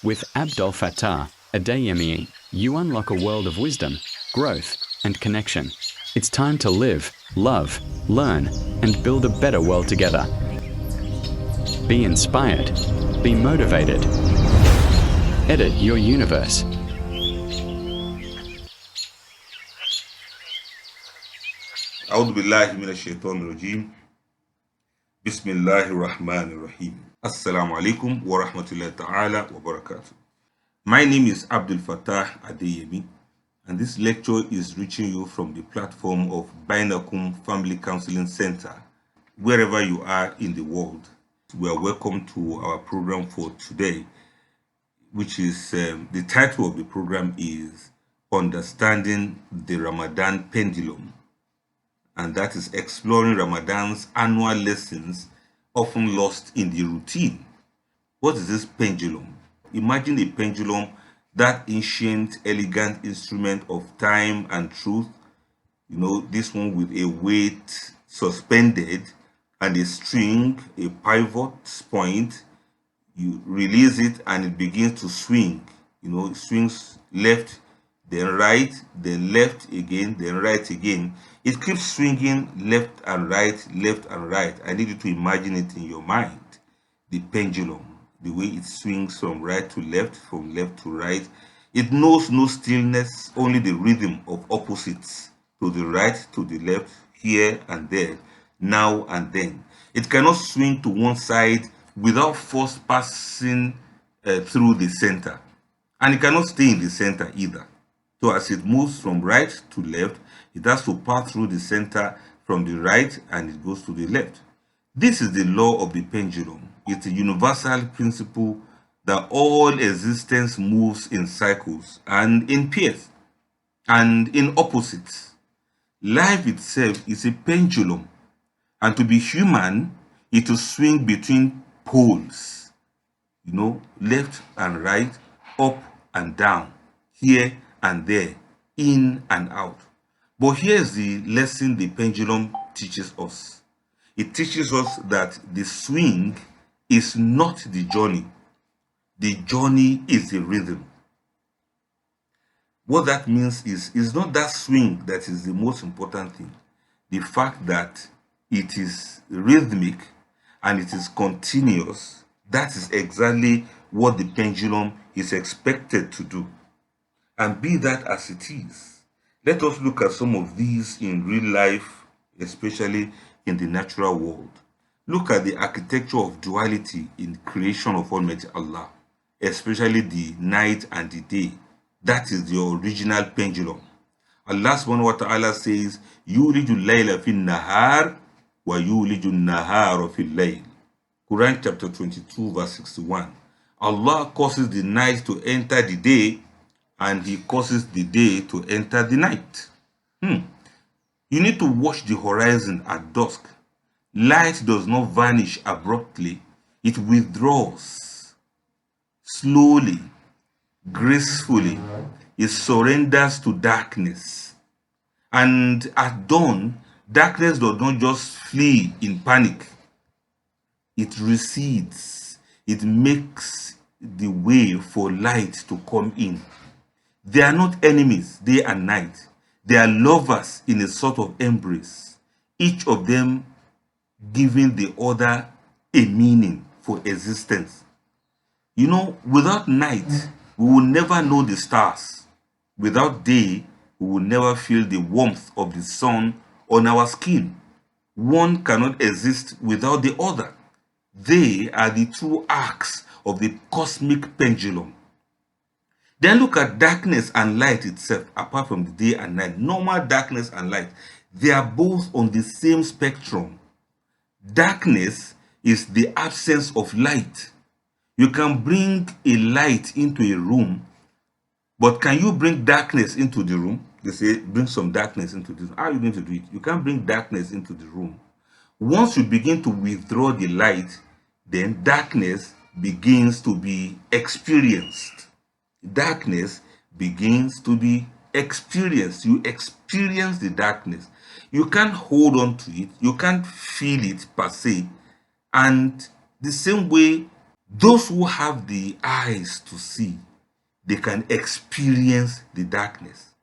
With Abdul Fattah Adeyemi, you unlock a world of wisdom, growth, and connection. It's time to live, love, learn, and build a better world together. Be inspired. Be motivated. Edit your universe. أعوذ بالله من الشيطان الرجيم بسم الله الرحمن الرحيم Assalamu alaikum wa rahmatullahi ta'ala wa barakatuh. My name is Abdul Fattah Adeyemi, and this lecture is reaching you from the platform of Bainakum Family Counseling Center. Wherever you are in the world, we are welcome to our program for today, which is the title of the program is Understanding the Ramadan Pendulum, and that is exploring Ramadan's annual lessons often lost in the routine. What is this pendulum? Imagine a pendulum, that ancient, elegant instrument of time and truth. You know, this one with a weight suspended and a string, a pivot point. You release it and it begins to swing. You know, it swings left, then right, then left again, then right again. It keeps swinging left and right, left and right. I need you to imagine it in your mind. The pendulum, the way it swings from right to left, from left to right. It knows no stillness, only the rhythm of opposites, to the right, to the left, here and there, now and then. It cannot swing to one side without first passing through the center. And it cannot stay in the center either. So as it moves from right to left, it has to pass through the center from the right and it goes to the left. This is the law of the pendulum. It's a universal principle that all existence moves in cycles and in pairs and in opposites. Life itself is a pendulum, and to be human, it will swing between poles, you know, left and right, up and down, here and there, in and out. But here's the lesson the pendulum teaches us. It teaches us that the swing is not the journey. The journey is the rhythm. What that means is, it's not that swing that is the most important thing. The fact that it is rhythmic and it is continuous, that is exactly what the pendulum is expected to do. And be that as it is, let us look at some of these in real life, especially in the natural world. Look at the architecture of duality in creation of Almighty Allah, especially the night and the day. That is the original pendulum. Allah subhanahu wa ta'ala says, Yuliju layla fil nahar wa yuliju nahara fil layl. Quran chapter 22 verse 61. Allah causes the night to enter the day, and he causes the day to enter the night. You need to watch the horizon at dusk. Light does not vanish abruptly. It withdraws slowly, gracefully. It surrenders to darkness. And at dawn, darkness does not just flee in panic. It recedes. It makes the way for light to come in. They are not enemies day and night. They are lovers in a sort of embrace, each of them giving the other a meaning for existence. You know, without night, we will never know the stars. Without day, we will never feel the warmth of the sun on our skin. One cannot exist without the other. They are the two arcs of the cosmic pendulum. Then look at darkness and light itself, apart from the day and night. Normal darkness and light, they are both on the same spectrum. Darkness is the absence of light. You can bring a light into a room, but can you bring darkness into the room? They say, bring some darkness into the room. How are you going to do it? You can't bring darkness into the room. Once you begin to withdraw the light, then darkness begins to be experienced. Darkness begins to be experienced. You experience the darkness. You can't hold on to it. You can't feel it per se. And the same way Those who have the eyes to see, they can experience the darkness.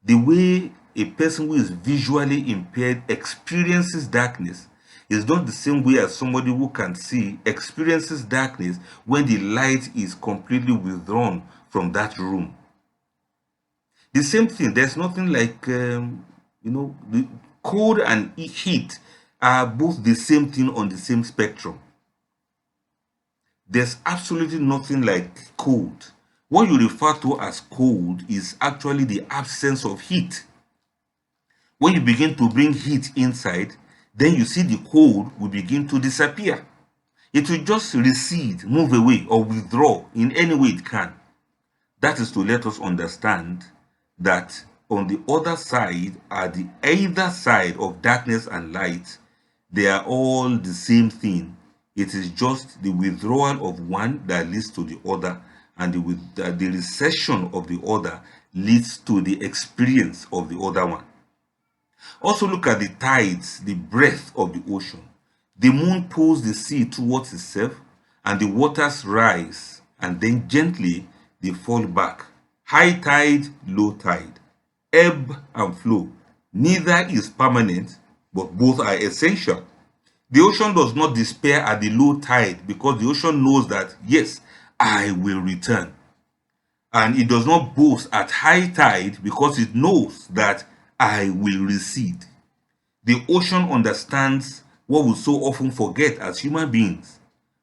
The way a person who is visually impaired experiences darkness is not the same way as somebody who can see experiences darkness when the light is completely withdrawn from that room. The same thing, there's nothing like, the cold and heat are both the same thing on the same spectrum. There's absolutely nothing like cold. What you refer to as cold is actually the absence of heat. When you begin to bring heat inside, then you see the cold will begin to disappear. It will just recede, move away, or withdraw in any way it can. That is to let us understand that on the other side, at the either side of darkness and light, they are all the same thing. It is just the withdrawal of one that leads to the other, and the recession of the other leads to the experience of the other one. Also look at the tides, the breadth of the ocean. The moon pulls the sea towards itself, and the waters rise, and then gently they fall back. High tide, low tide, ebb and flow. Neither is permanent, but both are essential. The ocean does not despair at the low tide because the ocean knows that, yes, I will return. And it does not boast at high tide because it knows that I will recede. The ocean understands what we so often forget as human beings.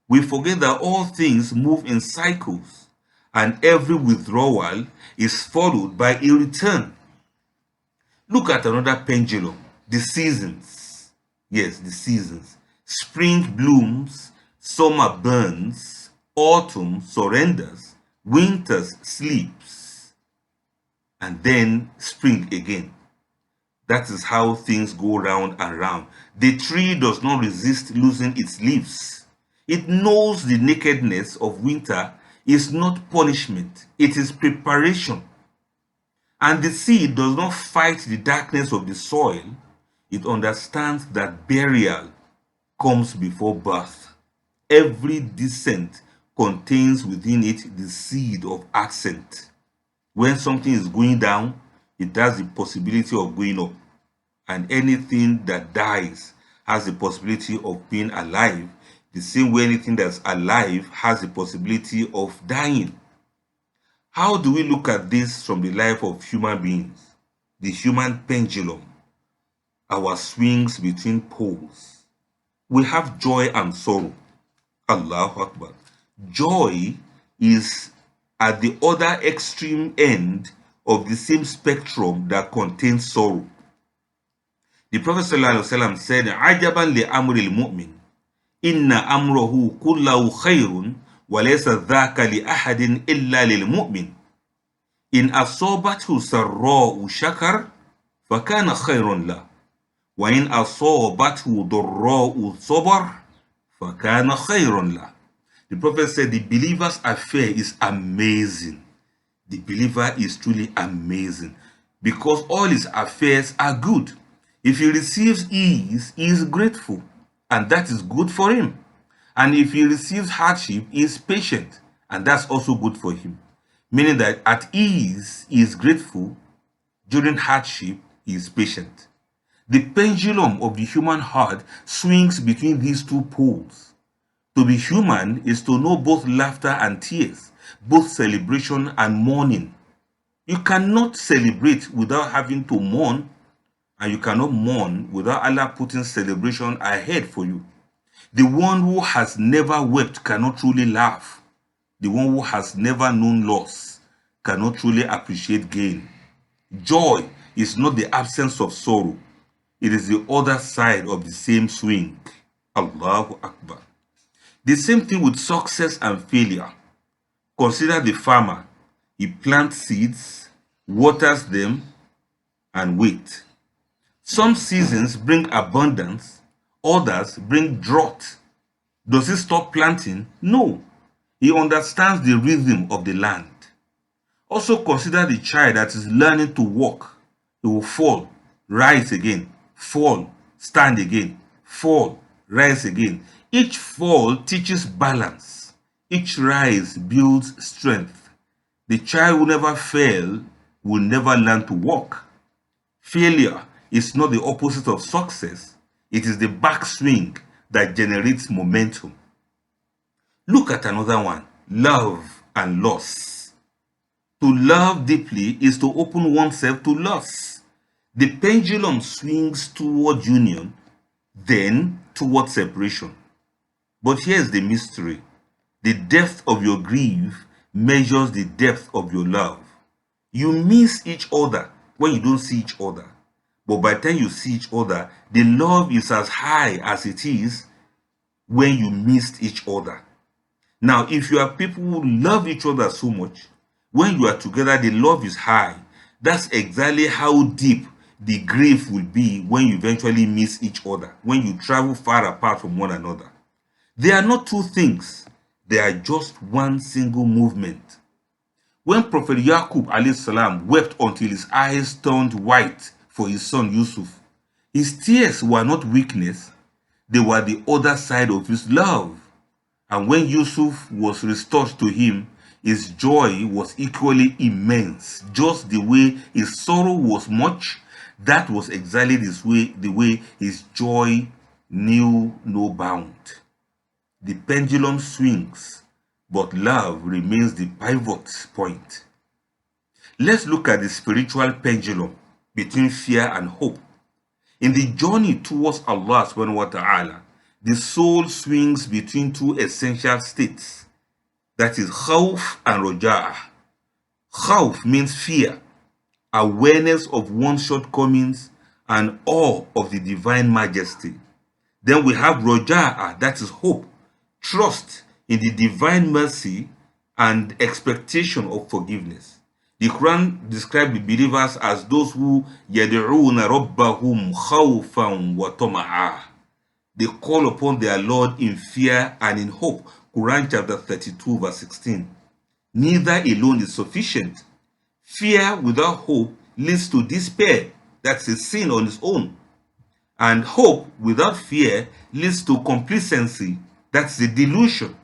We forget that all things move in cycles, and every withdrawal is followed by a return. Look at another pendulum, the seasons. Yes, the seasons. Spring blooms, summer burns, autumn surrenders, winter sleeps, and then spring again. That is how things go round and round. The tree does not resist losing its leaves. It knows the nakedness of winter is not punishment, it is preparation. And the seed does not fight the darkness of the soil. It understands that burial comes before birth. Every descent contains within it the seed of ascent. When something is going down, it has the possibility of going up. And anything that dies has the possibility of being alive, the same way anything that's alive has the possibility of dying. How do we look at this from the life of human beings? The human pendulum, our swings between poles. We have joy and sorrow. Allahu Akbar. Joy is at the other extreme end of the same spectrum that contains sorrow. The Prophet ﷺ said, "Ajaban li amril mu'min, inna amrahu kullahu khayrun, wa laysa dhaka li ahadin illa lil mu'min. In asabathu sarra'u shakar, fakana khayrun la. Wa in asabathu darra'u sabar, fakana khayrun la." The Prophet said the believer's affair is amazing. The believer is truly amazing because all his affairs are good. If he receives ease, he is grateful, and that is good for him. And if he receives hardship, he is patient, and that's also good for him. Meaning that at ease, he is grateful. During hardship, he is patient. The pendulum of the human heart swings between these two poles. To be human is to know both laughter and tears, both celebration and mourning. You cannot celebrate without having to mourn, and you cannot mourn without Allah putting celebration ahead for you. The one who has never wept cannot truly laugh. The one who has never known loss cannot truly appreciate gain. Joy is not the absence of sorrow. It is the other side of the same swing. Allahu Akbar. The same thing with success and failure. Consider the farmer. He plants seeds, waters them, and waits. Some seasons bring abundance, others bring drought. Does he stop planting? No. He understands the rhythm of the land. Also consider the child that is learning to walk. He will fall, rise again, fall, stand again, fall, rise again. Each fall teaches balance. Each rise builds strength. The child who never fail will never learn to walk. Failure is not the opposite of success. It is the backswing that generates momentum. Look at another one, love and loss. To love deeply is to open oneself to loss. The pendulum swings toward union, then toward separation. But here's the mystery. The depth of your grief measures the depth of your love. You miss each other when you don't see each other. But by the time you see each other, the love is as high as it is when you missed each other. Now, if you are people who love each other so much, when you are together, the love is high. That's exactly how deep the grief will be when you eventually miss each other, when you travel far apart from one another. They are not two things. They are just one single movement. When Prophet Yaqub alayhi salam wept until his eyes turned white for his son Yusuf, his tears were not weakness, they were the other side of his love. And when Yusuf was restored to him, his joy was equally immense. Just the way his sorrow was much, that was exactly the way his joy knew no bound. The pendulum swings, but love remains the pivot point. Let's look at the spiritual pendulum between fear and hope. In the journey towards Allah subhanahu wa ta'ala, the soul swings between two essential states. That is khawf and raja'ah. Khawf means fear, awareness of one's shortcomings, and awe of the divine majesty. Then we have raja'ah, that is hope, trust in the divine mercy and expectation of forgiveness. The Quran describes the believers as those who يَدْعُونَ رَبَّهُمْ خَوْفًا وَطَمَعًا. They call upon their Lord in fear and in hope. Quran chapter 32 verse 16. Neither alone is sufficient. Fear without hope leads to despair. That's a sin on its own. And hope without fear leads to complacency. That's the delusion.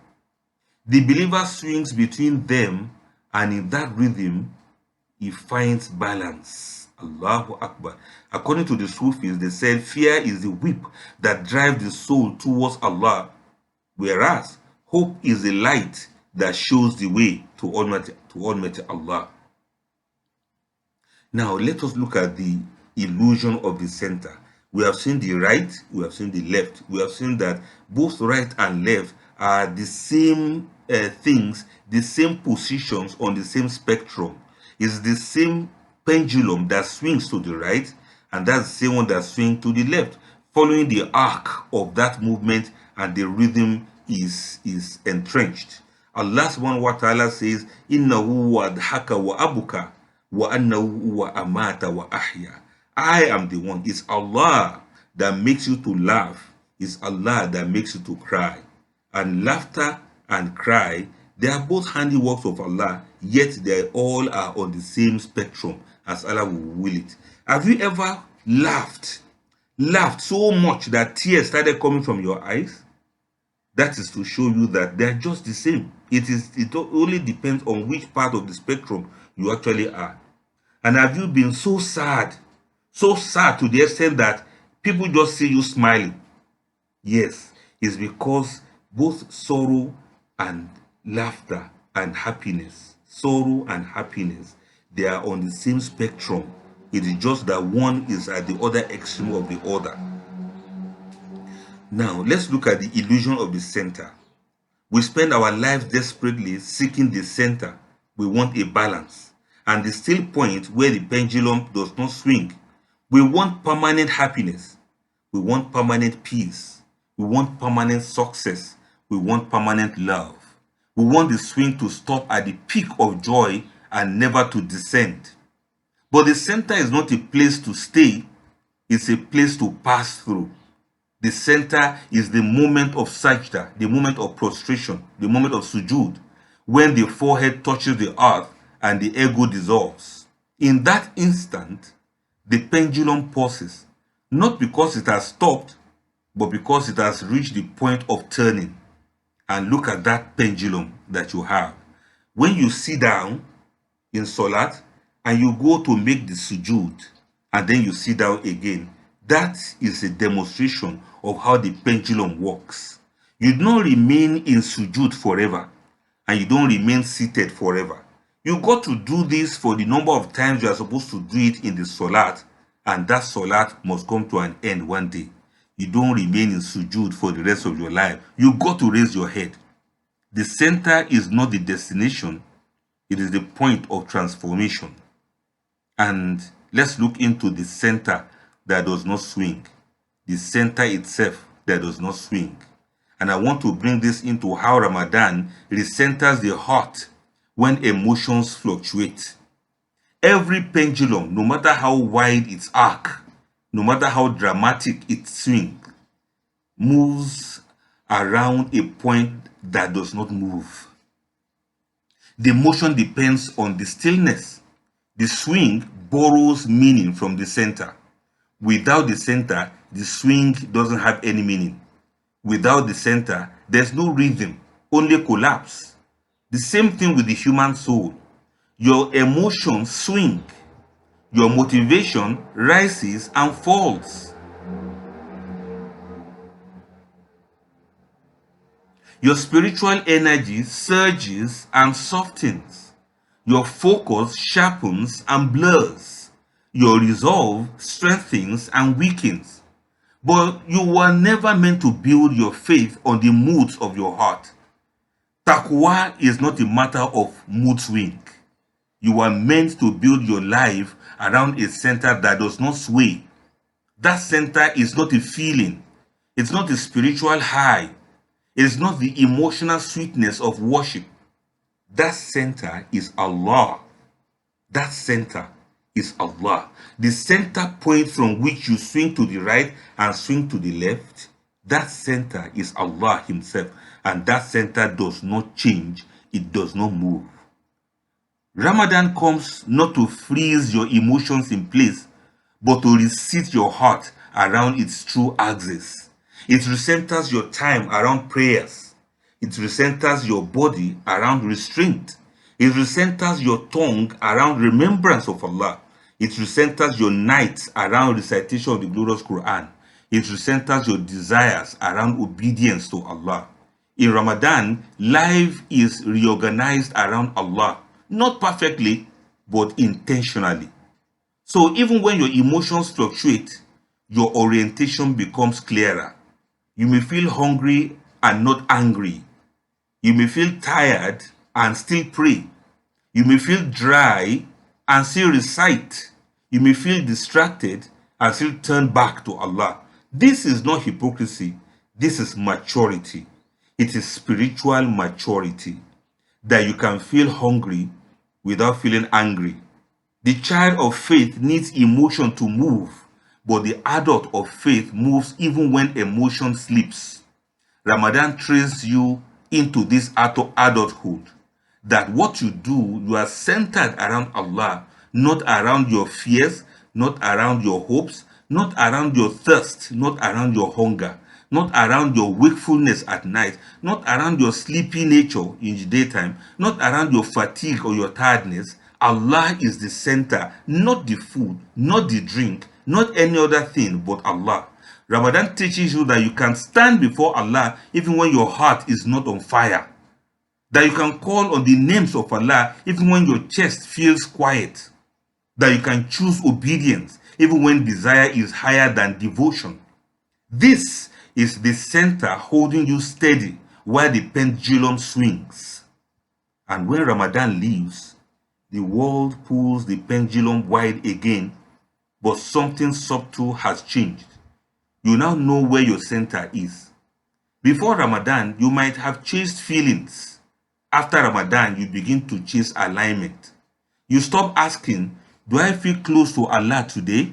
The believer swings between them, and in that rhythm, he finds balance. Allahu Akbar. According to the Sufis, they said fear is the whip that drives the soul towards Allah, whereas hope is the light that shows the way to Almighty Allah. Now, let us look at the illusion of the center. We have seen the right, we have seen the left. We have seen that both right and left are the same things, the same positions on the same spectrum. It's the same pendulum that swings to the right, and that's the same one that swings to the left, following the arc of that movement, and the rhythm is entrenched. Allah subhanahu wa ta'ala says, Innahu wa adhaka wa abuka wa annahu wa amata wa ahya. I am the one. It's Allah that makes you to laugh. It's Allah that makes you to cry. And laughter and cry, they are both handiworks of Allah, yet they all are on the same spectrum as Allah will will it. Have you ever laughed so much that tears started coming from your eyes? That is to show you that they are just the same. It only depends on which part of the spectrum you actually are. And have you been so sad to the extent that people just see you smiling? Yes, it's because both sorrow and laughter and happiness, they are on the same spectrum. It is just that one is at the other extreme of the other. Now, let's look at the illusion of the center. We spend our lives desperately seeking the center. We want a balance, and the still point where the pendulum does not swing. We want permanent happiness. We want permanent peace. We want permanent success. We want permanent love. We want the swing to stop at the peak of joy and never to descend. But the center is not a place to stay. It's a place to pass through. The center is the moment of sajda, the moment of prostration, the moment of sujood, when the forehead touches the earth and the ego dissolves. In that instant, the pendulum pauses, not because it has stopped, but because it has reached the point of turning. and look at that pendulum that you have. When you sit down in Salat and you go to make the sujood and then you sit down again, that is a demonstration of how the pendulum works. You don't remain in sujood forever and you don't remain seated forever. You got to do this for the number of times you are supposed to do it in the Salat, and that Salat must come to an end one day. You don't remain in sujood for the rest of your life. You got to raise your head. The center is not the destination, it is the point of transformation. And let's look into the center that does not swing, the center itself that does not swing. And I want to bring this into how Ramadan recenters the heart when emotions fluctuate. Every pendulum, no matter how wide its arc, no matter how dramatic its swing, moves around a point that does not move. The motion depends on the stillness. The swing borrows meaning from the center. Without the center, the swing doesn't have any meaning. Without the center, there's no rhythm, only collapse. The same thing with the human soul. Your emotions swing. Your motivation rises and falls. Your spiritual energy surges and softens. Your focus sharpens and blurs. Your resolve strengthens and weakens. But you were never meant to build your faith on the moods of your heart. Taqwa is not a matter of mood swing. You are meant to build your life around a center that does not sway. That center is not a feeling. It's not a spiritual high. It is not the emotional sweetness of worship. That center is Allah. That center is Allah. The center point from which you swing to the right and swing to the left, that center is Allah Himself. And that center does not change. It does not move. Ramadan comes not to freeze your emotions in place, but to reset your heart around its true axis. It recenters your time around prayers. It recenters your body around restraint. It recenters your tongue around remembrance of Allah. It recenters your nights around recitation of the glorious Qur'an. It recenters your desires around obedience to Allah. In Ramadan, life is reorganized around Allah. Not perfectly, but intentionally. So even when your emotions fluctuate, your orientation becomes clearer. You may feel hungry and not angry. You may feel tired and still pray. You may feel dry and still recite. You may feel distracted and still turn back to Allah. This is not hypocrisy. This is maturity. It is spiritual maturity. That you can feel hungry without feeling angry. The child of faith needs emotion to move, but the adult of faith moves even when emotion slips. Ramadan trains you into this adulthood, that what you do, you are centered around Allah, not around your fears, not around your hopes, not around your thirst, not around your hunger, not around your wakefulness at night, not around your sleepy nature in the daytime, not around your fatigue or your tiredness. Allah is the center, not the food, not the drink, not any other thing but Allah. Ramadan teaches you that you can stand before Allah even when your heart is not on fire. That you can call on the names of Allah even when your chest feels quiet. That you can choose obedience even when desire is higher than devotion. This is the center holding you steady while the pendulum swings. And when Ramadan leaves, the world pulls the pendulum wide again, but something subtle has changed. You now know where your center is. Before Ramadan, you might have chased feelings. After Ramadan, you begin to chase alignment. You stop asking, do I feel close to Allah today?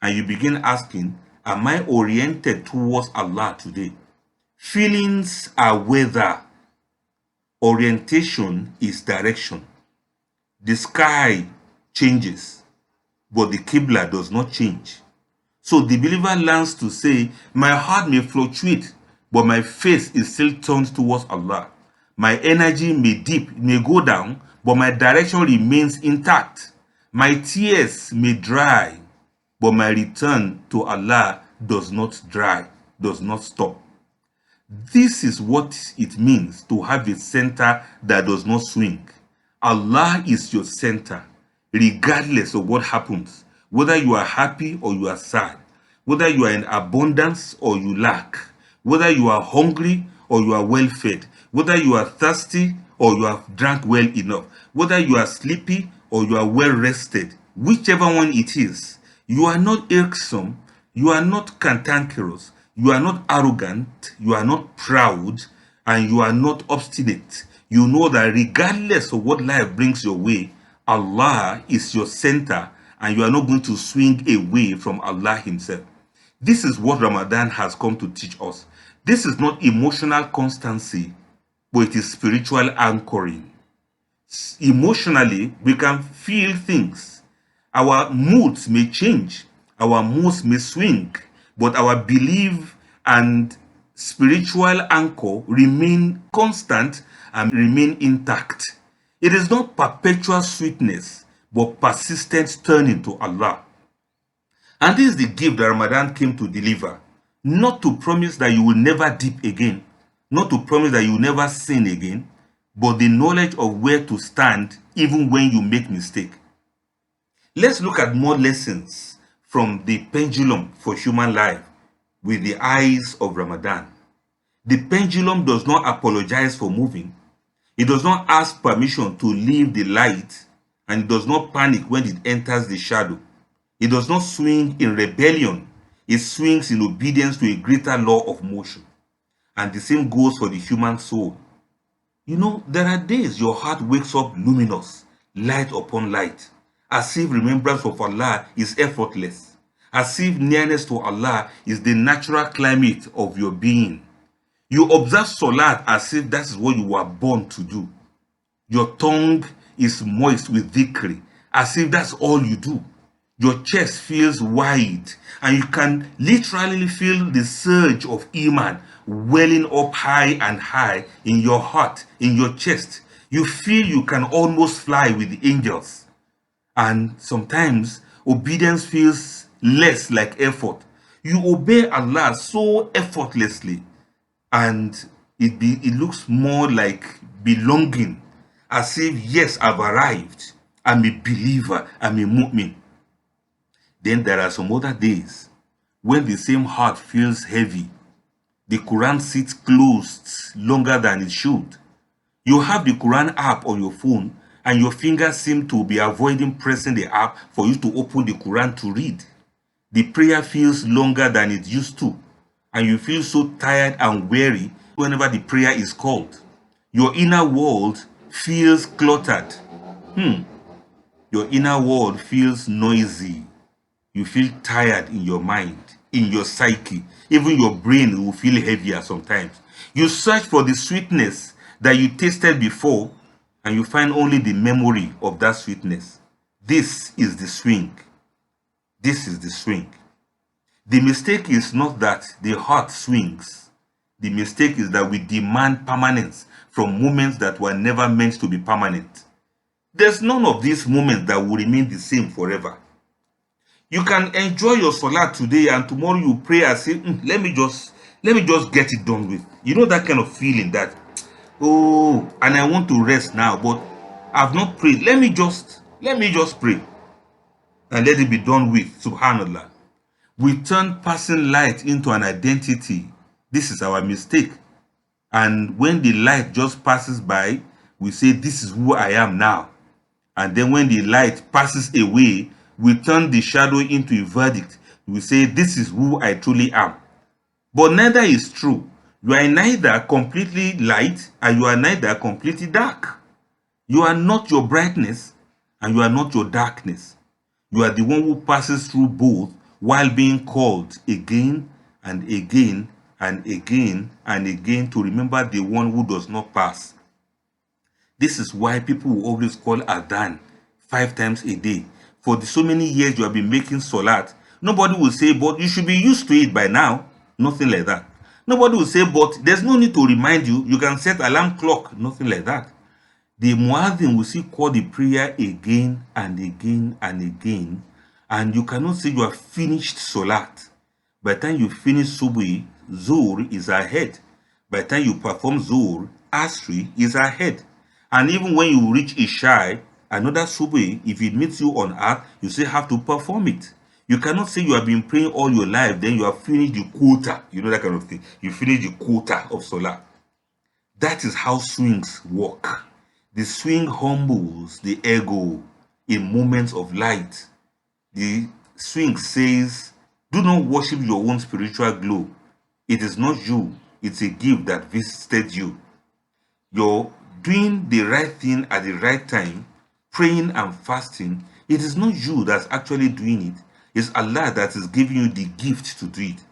And you begin asking, am I oriented towards Allah today? Feelings are weather. Orientation is direction. The sky changes, but the Qibla does not change. So the believer learns to say, my heart may fluctuate, but my face is still turned towards Allah. My energy may dip, may go down, but my direction remains intact. My tears may dry, but my return to Allah does not dry, does not stop. This is what it means to have a center that does not swing. Allah is your center, regardless of what happens, whether you are happy or you are sad, whether you are in abundance or you lack, whether you are hungry or you are well fed, whether you are thirsty or you have drank well enough, whether you are sleepy or you are well rested, whichever one it is, you are not irksome, you are not cantankerous, you are not arrogant, you are not proud, and you are not obstinate. You know that regardless of what life brings your way, Allah is your center, and you are not going to swing away from Allah Himself. This is what Ramadan has come to teach us. This is not emotional constancy, but it is spiritual anchoring. Emotionally, we can feel things. Our moods may change, our moods may swing, but our belief and spiritual anchor remain constant and remain intact. It is not perpetual sweetness, but persistent turning to Allah. And this is the gift that Ramadan came to deliver. Not to promise that you will never dip again, not to promise that you will never sin again, but the knowledge of where to stand even when you make mistake. Let's look at more lessons from the pendulum for human life with the eyes of Ramadan. The pendulum does not apologize for moving. It does not ask permission to leave the light, and it does not panic when it enters the shadow. It does not swing in rebellion. It swings in obedience to a greater law of motion. And the same goes for the human soul. You know, there are days your heart wakes up luminous, light upon light, as if remembrance of Allah is effortless, as if nearness to Allah is the natural climate of your being. You observe Salat as if that is what you were born to do. Your tongue is moist with dhikr, as if that's all you do. Your chest feels wide, and you can literally feel the surge of Iman welling up high and high in your heart, in your chest. You feel you can almost fly with the angels. And sometimes obedience feels less like effort. You obey Allah so effortlessly, and it looks more like belonging, as if, yes, I've arrived. I'm a believer, I'm a mu'min. Then there are some other days when the same heart feels heavy. The Quran sits closed longer than it should. You have the Quran app on your phone, and your fingers seem to be avoiding pressing the app for you to open the Quran to read. The prayer feels longer than it used to, and you feel so tired and weary whenever the prayer is called. Your inner world feels cluttered. Your inner world feels noisy. You feel tired in your mind, in your psyche. Even your brain will feel heavier sometimes. You search for the sweetness that you tasted before, and you find only the memory of that sweetness. This is the swing. This is the swing. The mistake is not that the heart swings. The mistake is that we demand permanence from moments that were never meant to be permanent. There's none of these moments that will remain the same forever. You can enjoy your salat today, and tomorrow you pray and say, let me just get it done with. You know that kind of feeling that, oh, and I want to rest now, but I've not prayed. Let me just pray and let it be done with. Subhanallah. We turn passing light into an identity. This is our mistake. And when the light just passes by, we say, this is who I am now. And then when the light passes away, we turn the shadow into a verdict. We say, this is who I truly am. But neither is true. You are neither completely light, and you are neither completely dark. You are not your brightness, and you are not your darkness. You are the one who passes through both while being called again and again and again and again to remember the one who does not pass. This is why people will always call Adhan 5 times a day. For so many years you have been making salat, nobody will say, but you should be used to it by now. Nothing like that. Nobody will say, but there's no need to remind you. You can set alarm clock, nothing like that. The muazzin will still call the prayer again and again and again, and you cannot say you have finished Salat. By the time you finish Subuhi, Zuhr is ahead. By the time you perform Zuhr, Asri is ahead. And even when you reach Isha, another Subuhi, if it meets you on earth, you still have to perform it. You cannot say you have been praying all your life, then you have finished the quota, you know, that kind of thing. You finish the quota of Salah. That is how swings work. The swing humbles the ego in moments of light. The swing says, do not worship your own spiritual glow. It is not you, it's a gift that visited you. You're doing the right thing at the right time, praying and fasting. It is not you that's actually doing it. It's Allah that is giving you the gift to do it.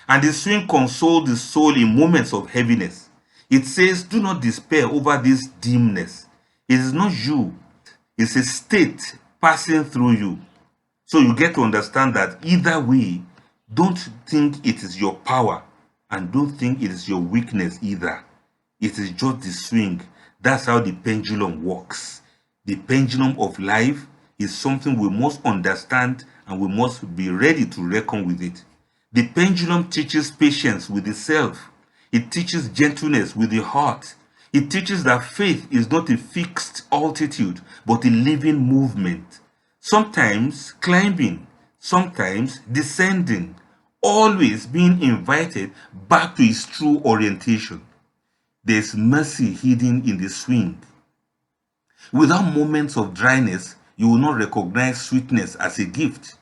And the swing consoles the soul in moments of heaviness. It says, do not despair over this dimness. It is not you. It's a state passing through you. So you get to understand that either way, don't think it is your power and don't think it is your weakness either. It is just the swing. That's how the pendulum works. The pendulum of life is something we must understand and we must be ready to reckon with it. The pendulum teaches patience with the self. It teaches gentleness with the heart. It teaches that faith is not a fixed altitude, but a living movement. Sometimes climbing, sometimes descending, always being invited back to its true orientation. There's mercy hidden in the swing. Without moments of dryness, you will not recognize sweetness as a gift.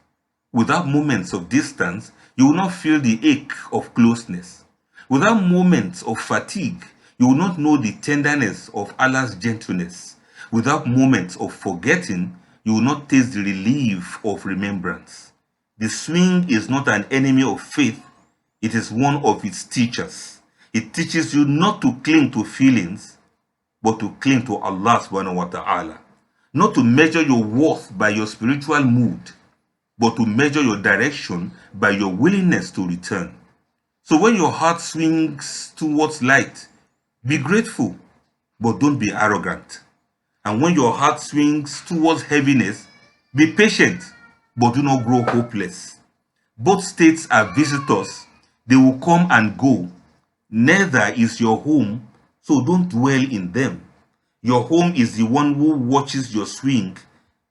Without moments of distance, you will not feel the ache of closeness. Without moments of fatigue, you will not know the tenderness of Allah's gentleness. Without moments of forgetting, you will not taste the relief of remembrance. The swing is not an enemy of faith, it is one of its teachers. It teaches you not to cling to feelings, but to cling to Allah subhanahu wa ta'ala. Not to measure your worth by your spiritual mood, but to measure your direction by your willingness to return. So when your heart swings towards light, be grateful, but don't be arrogant. And when your heart swings towards heaviness, be patient, but do not grow hopeless. Both states are visitors. They will come and go. Neither is your home, so don't dwell in them. Your home is the one who watches your swing.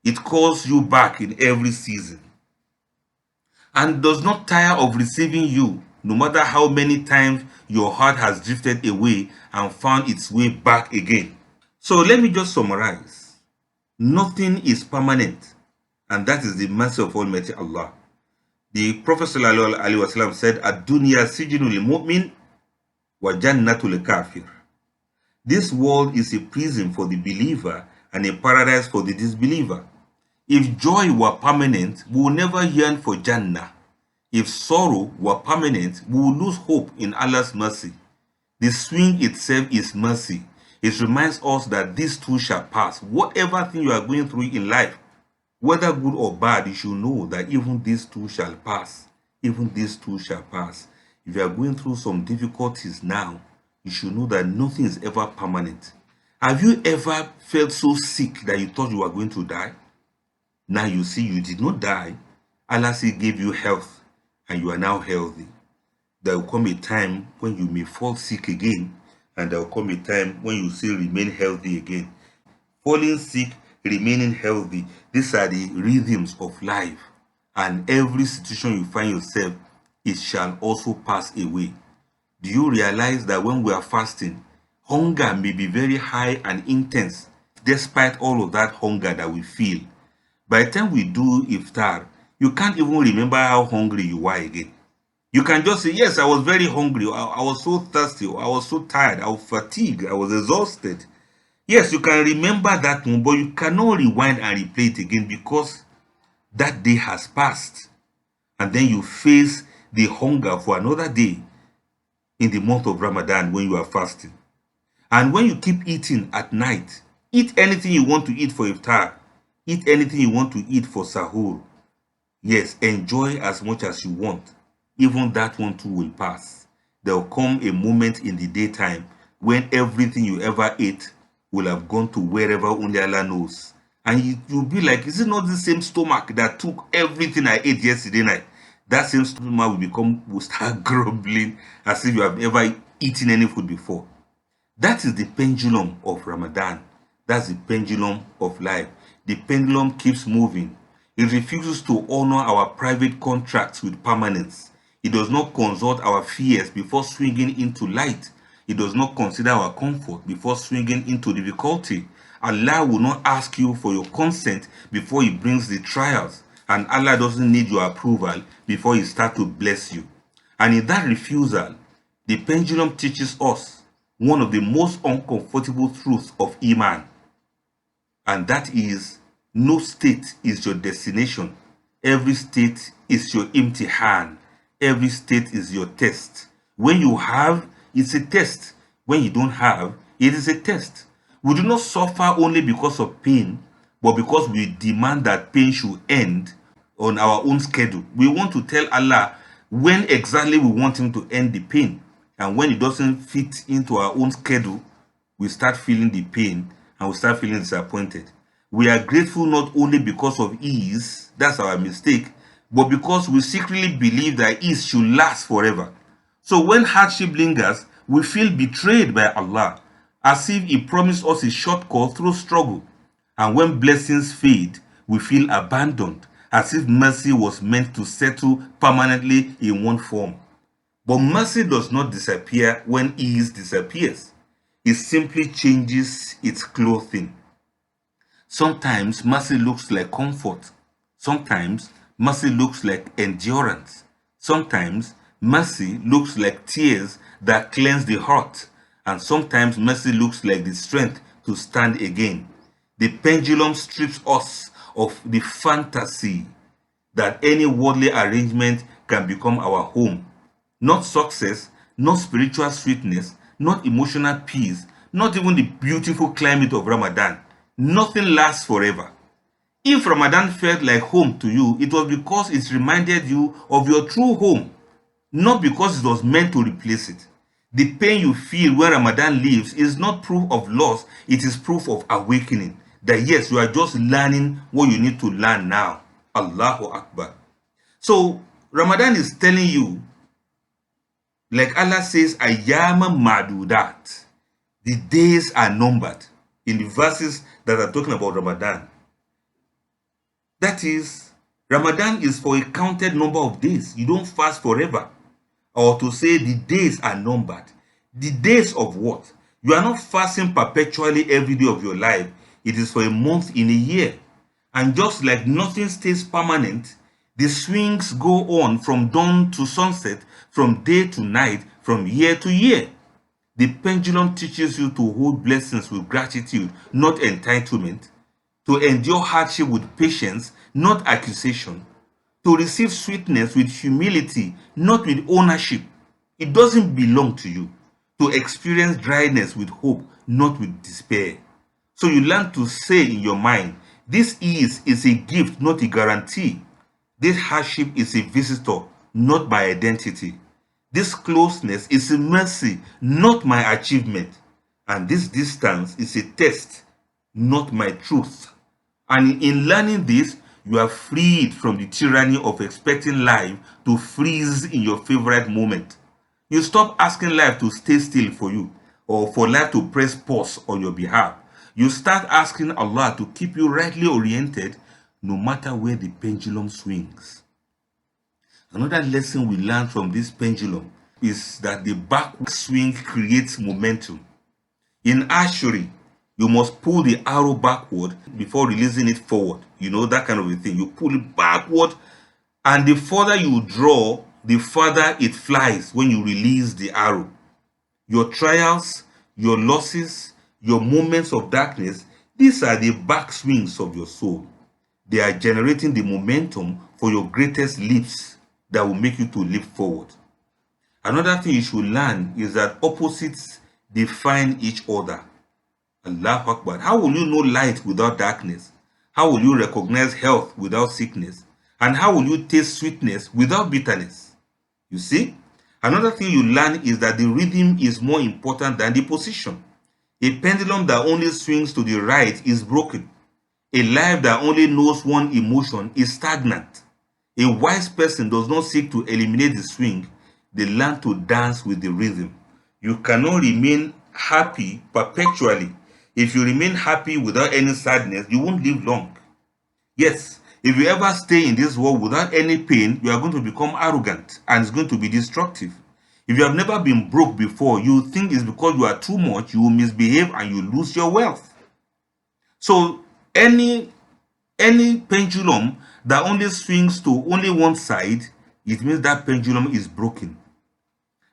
It calls you back in every season and does not tire of receiving you, no matter how many times your heart has drifted away and found its way back again. So let me just summarize. Nothing is permanent, and that is the mercy of Almighty Allah. The Prophet ﷺ said, Ad-dunya sijinul mu'min wa jannatul kafir. This world is a prison for the believer and a paradise for the disbeliever. If joy were permanent, we will never yearn for Jannah. If sorrow were permanent, we will lose hope in Allah's mercy. The swing itself is mercy. It reminds us that this too shall pass. Whatever thing you are going through in life, whether good or bad, you should know that even this too shall pass. Even this too shall pass. If you are going through some difficulties now, you should know that nothing is ever permanent. Have you ever felt so sick that you thought you were going to die? Now you see you did not die. Allah still gave you health and you are now healthy. There will come a time when you may fall sick again, and there will come a time when you still remain healthy again. Falling sick, remaining healthy, these are the rhythms of life. And every situation you find yourself, it shall also pass away. Do you realize that when we are fasting, hunger may be very high and intense, despite all of that hunger that we feel? By the time we do iftar, you can't even remember how hungry you were again. You can just say, yes, I was very hungry, I was so thirsty, I was so tired, I was fatigued, I was exhausted. Yes, you can remember that one, but you cannot rewind and replay it again because that day has passed. And then you face the hunger for another day in the month of Ramadan when you are fasting. And when you keep eating at night, eat anything you want to eat for iftar, eat anything you want to eat for sahur. Yes, enjoy as much as you want. Even that one too will pass. there will come a moment in the daytime when everything you ever ate will have gone to wherever only Allah knows. And you'll be like, is it not the same stomach that took everything I ate yesterday night? That same stomach will start grumbling as if you have never eaten any food before. That is the pendulum of Ramadan. That's the pendulum of life. The pendulum keeps moving. It refuses to honor our private contracts with permanence. It does not consult our fears before swinging into light. It does not consider our comfort before swinging into difficulty. Allah will not ask you for your consent before He brings the trials. And Allah doesn't need your approval before He starts to bless you. And in that refusal, the pendulum teaches us one of the most uncomfortable truths of Iman. And that is, no state is your destination. Every state is your imtihan. Every state is your test. When you have, it's a test. When you don't have, it is a test. We do not suffer only because of pain, but because we demand that pain should end on our own schedule. We want to tell Allah when exactly we want Him to end the pain. And when it doesn't fit into our own schedule, we start feeling the pain and we start feeling disappointed. We are grateful not only because of ease, that's our mistake, but because we secretly believe that ease should last forever. So when hardship lingers, we feel betrayed by Allah, as if He promised us a shortcut through struggle. And when blessings fade, we feel abandoned, as if mercy was meant to settle permanently in one form. But mercy does not disappear when ease disappears. It simply changes its clothing. Sometimes mercy looks like comfort. Sometimes mercy looks like endurance. Sometimes mercy looks like tears that cleanse the heart. And sometimes mercy looks like the strength to stand again. The pendulum strips us of the fantasy that any worldly arrangement can become our home. Not success, not spiritual sweetness, not emotional peace, not even the beautiful climate of Ramadan. Nothing lasts forever. If Ramadan felt like home to you, it was because it reminded you of your true home, not because it was meant to replace it. The pain you feel when Ramadan leaves is not proof of loss, it is proof of awakening. That yes, you are just learning what you need to learn now. Allahu Akbar. So Ramadan is telling you, like Allah says, Ayyama Madudat. The days are numbered in the verses that are talking about Ramadan. That is, Ramadan is for a counted number of days. You don't fast forever. Or to say the days are numbered. The days of what? You are not fasting perpetually every day of your life. It is for a month in a year. And just like nothing stays permanent, the swings go on from dawn to sunset, from day to night, from year to year. The pendulum teaches you to hold blessings with gratitude, not entitlement, to endure hardship with patience, not accusation, to receive sweetness with humility, not with ownership. It doesn't belong to you. To experience dryness with hope, not with despair. So you learn to say in your mind, this is a gift, not a guarantee. This hardship is a visitor, not my identity. This closeness is a mercy, not my achievement. And this distance is a test, not my truth. And in learning this, you are freed from the tyranny of expecting life to freeze in your favorite moment. You stop asking life to stay still for you or for life to press pause on your behalf. You start asking Allah to keep you rightly oriented no matter where the pendulum swings. Another lesson we learn from this pendulum is that the backward swing creates momentum. In archery, you must pull the arrow backward before releasing it forward. You know, that kind of a thing. You pull it backward, and the further you draw, the further it flies when you release the arrow. Your trials, your losses, your moments of darkness, these are the backswings of your soul. They are generating the momentum for your greatest leaps that will make you to leap forward. Another thing you should learn is that opposites define each other. Allahu Akbar. How will you know light without darkness? How will you recognize health without sickness? And how will you taste sweetness without bitterness? You see? Another thing you learn is that the rhythm is more important than the position. A pendulum that only swings to the right is broken. A life that only knows one emotion is stagnant. A wise person does not seek to eliminate the swing, they learn to dance with the rhythm. You cannot remain happy perpetually. If you remain happy without any sadness, you won't live long. Yes, if you ever stay in this world without any pain, you are going to become arrogant and it's going to be destructive. If you have never been broke before, you think it's because you are too much, you will misbehave and you lose your wealth. So any pendulum that only swings to only one side, it means that pendulum is broken.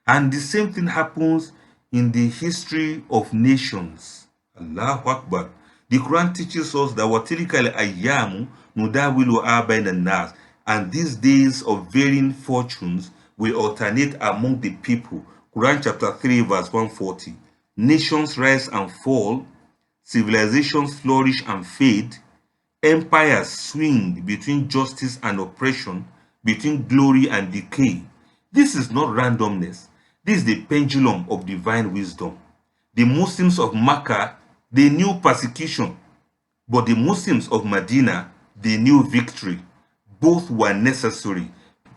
And the same thing happens in the history of nations. Allahu Akbar. The Quran teaches us that وَتِلْكَ الْأَيَّامُ نُدَاوِلُهَا بَيْنَ النَّاسِ, and these days of varying fortunes will alternate among the people. Quran chapter 3 verse 140. Nations rise and fall, civilizations flourish and fade, empires swing between justice and oppression, between glory and decay. This is not randomness. This is the pendulum of divine wisdom. The Muslims of Makkah, they knew persecution, but the Muslims of Medina, they knew victory. Both were necessary.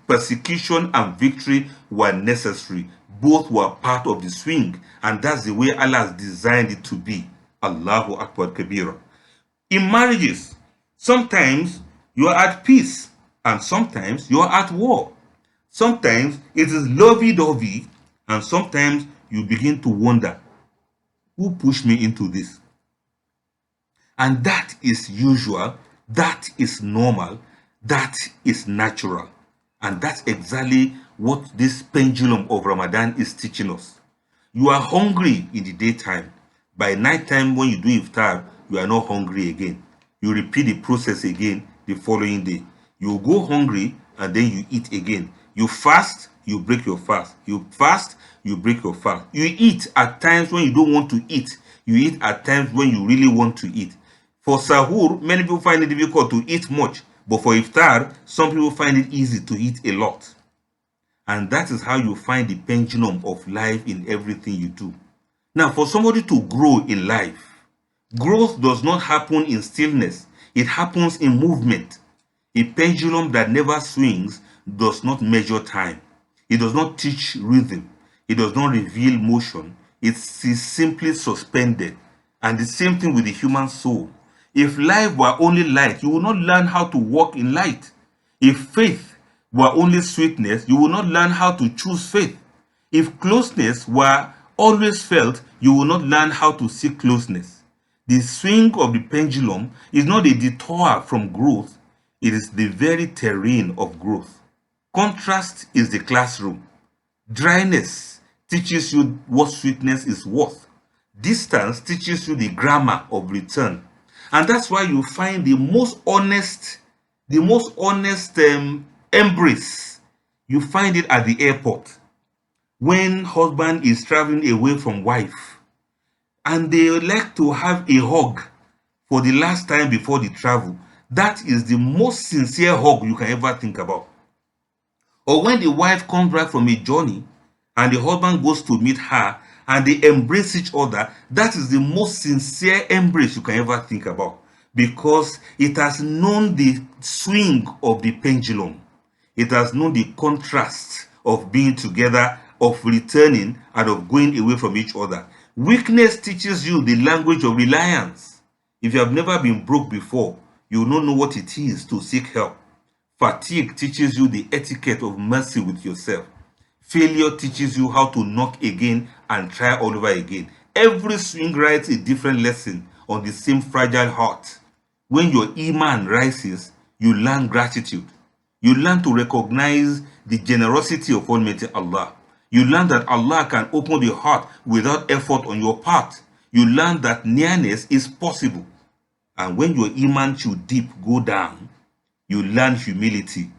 Persecution and victory were necessary. Both were part of the swing, and that's the way Allah has designed it to be. Allahu Akbar Kabira. In marriages, sometimes you are at peace, and sometimes you are at war. Sometimes it is lovey-dovey, and sometimes you begin to wonder, who pushed me into this? And that is usual, that is normal, that is natural. And that's exactly what this pendulum of Ramadan is teaching us. You are hungry in the daytime. By night time, when you do iftar, you are not hungry again. You repeat the process again the following day. You go hungry and then you eat again. You fast, you break your fast. You fast, you break your fast. You eat at times when you don't want to eat. You eat at times when you really want to eat. For sahur, many people find it difficult to eat much. But for iftar, some people find it easy to eat a lot. And that is how you find the pendulum of life in everything you do. Now, for somebody to grow in life, growth does not happen in stillness. It happens in movement. A pendulum that never swings does not measure time. It does not teach rhythm. It does not reveal motion. It is simply suspended. And the same thing with the human soul. If life were only light, you will not learn how to walk in light. If faith were only sweetness, you will not learn how to choose faith. If closeness were always felt, you will not learn how to seek closeness. The swing of the pendulum is not a detour from growth, it is the very terrain of growth. Contrast is the classroom. Dryness teaches you what sweetness is worth. Distance teaches you the grammar of return. And that's why you find the most honest embrace. You find it at the airport. When husband is traveling away from wife, and they like to have a hug for the last time before the travel. That is the most sincere hug you can ever think about. Or when the wife comes back from a journey and the husband goes to meet her and they embrace each other, that is the most sincere embrace you can ever think about, because it has known the swing of the pendulum. It has known the contrast of being together, of returning, and of going away from each other. Weakness teaches you the language of reliance. If you have never been broke before, you will not know what it is to seek help. Fatigue teaches you the etiquette of mercy with yourself. Failure teaches you how to knock again and try all over again. Every swing writes a different lesson on the same fragile heart. When your Iman rises, you learn gratitude. You learn to recognize the generosity of Almighty Allah. You learn that Allah can open the heart without effort on your part. You learn that nearness is possible. And when your Iman should deep go down, you learn humility.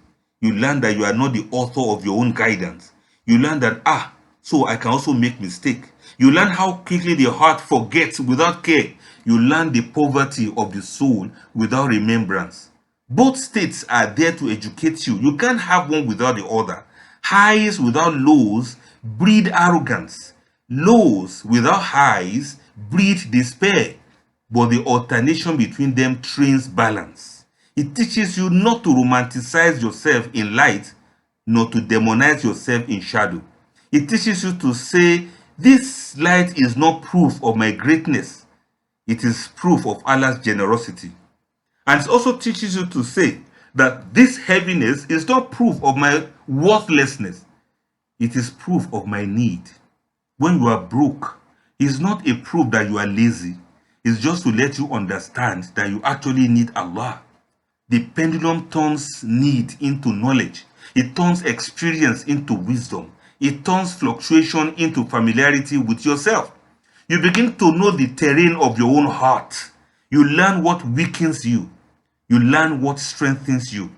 You learn that you are not the author of your own guidance. You learn that, so I can also make mistake. You learn how quickly the heart forgets without care. You learn the poverty of the soul without remembrance. Both states are there to educate you. You can't have one without the other. Highs without lows breed arrogance. Lows without highs breed despair. But the alternation between them trains balance. It teaches you not to romanticize yourself in light, nor to demonize yourself in shadow. It teaches you to say, this light is not proof of my greatness. It is proof of Allah's generosity. And it also teaches you to say that this heaviness is not proof of my worthlessness. It is proof of my need. When you are broke, it's not a proof that you are lazy. It's just to let you understand that you actually need Allah. The pendulum turns need into knowledge. It turns experience into wisdom. It turns fluctuation into familiarity with yourself. You begin to know the terrain of your own heart. You learn what weakens you. You learn what strengthens you.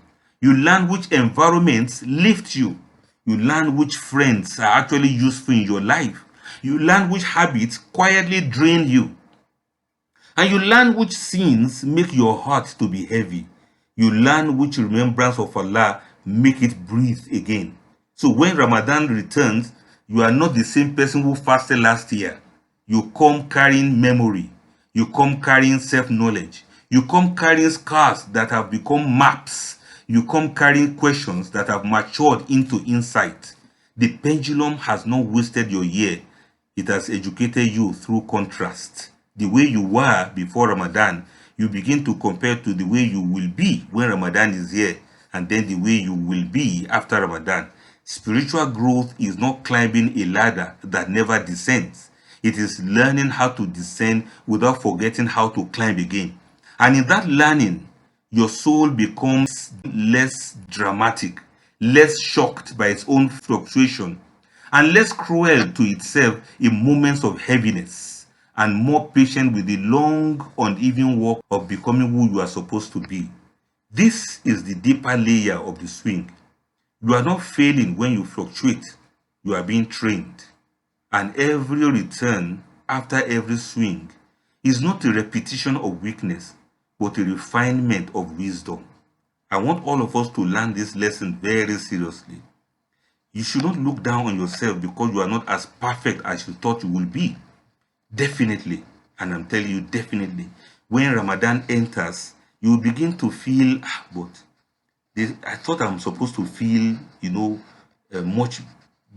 You learn which environments lift you. You learn which friends are actually useful in your life. You learn which habits quietly drain you. And you learn which sins make your heart to be heavy. You learn which remembrance of Allah make it breathe again. So when Ramadan returns, you are not the same person who fasted last year. You come carrying memory. You come carrying self-knowledge. You come carrying scars that have become maps. You come carrying questions that have matured into insight. The pendulum has not wasted your year. It has educated you through contrast. The way you were before Ramadan, you begin to compare to the way you will be when Ramadan is here, and then the way you will be after Ramadan. Spiritual growth is not climbing a ladder that never descends. It is learning how to descend without forgetting how to climb again. And in that learning, your soul becomes less dramatic, less shocked by its own fluctuation, and less cruel to itself in moments of heaviness, and more patient with the long, uneven walk of becoming who you are supposed to be. This is the deeper layer of the swing. You are not failing when you fluctuate. You are being trained. And every return after every swing is not a repetition of weakness, but a refinement of wisdom. I want all of us to learn this lesson very seriously. You should not look down on yourself because you are not as perfect as you thought you will be. Definitely, and I'm telling you definitely, when Ramadan enters, you will begin to feel, I thought I'm supposed to feel, much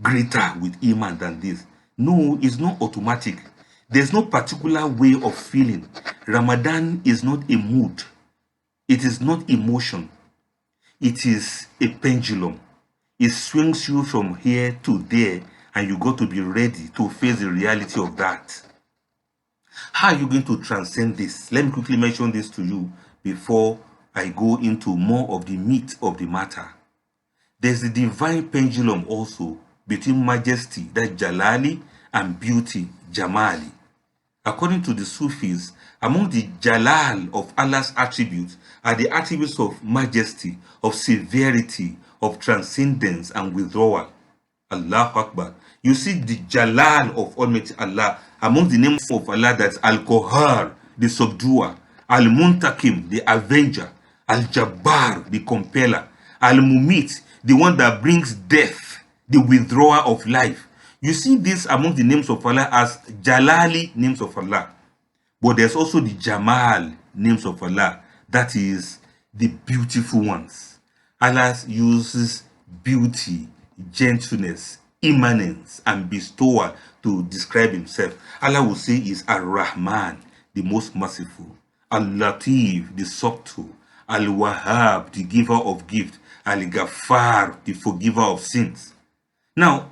greater with Iman than this. No, it's not automatic. There's no particular way of feeling. Ramadan is not a mood. It is not emotion. It is a pendulum. It swings you from here to there, and you got to be ready to face the reality of that. How are you going to transcend this? Let me quickly mention this to you before I go into more of the meat of the matter. There's the divine pendulum also between majesty, that's Jalali, and beauty, Jamali. According to the Sufis, among the Jalal of Allah's attributes are the attributes of majesty, of severity, of transcendence and withdrawal. Allahu Akbar. You see the Jalal of Almighty Allah among the names of Allah, that's Al-Qahar, the subduer, Al-Muntakim, the avenger, Al-Jabbar, the compeller, Al-Mumit, the one that brings death, the withdrawer of life. You see this among the names of Allah as Jalali names of Allah. But there's also the Jamal names of Allah, that is the beautiful ones. Allah uses beauty, gentleness, immanence, and bestowal to describe himself. Allah will say is Ar-Rahman, the most merciful, Al-Latif, the subtle, Al-Wahhab, the giver of gift, Al-Ghaffar, the forgiver of sins. Now,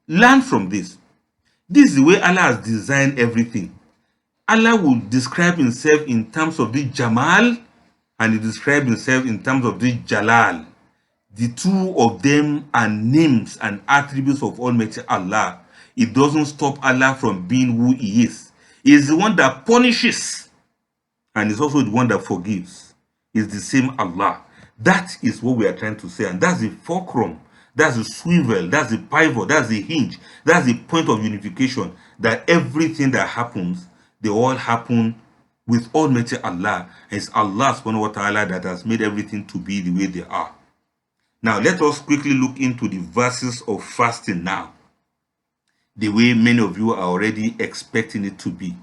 learn from this. This is the way Allah has designed everything. Allah will describe himself in terms of the Jamal, and he describes himself in terms of the Jalal. The two of them are names and attributes of Almighty Allah. It doesn't stop Allah from being who he is. He is the one that punishes, and is also the one that forgives. It's the same Allah. That is what we are trying to say, and that's the fulcrum, that's the swivel, that's the pivot, that's the hinge, that's the point of unification, that everything that happens, they all happen with Almighty Allah. It's Allah subhanahu wa ta'ala that has made everything to be the way they are. Now, let us quickly look into the verses of fasting now, the way many of you are already expecting it to be.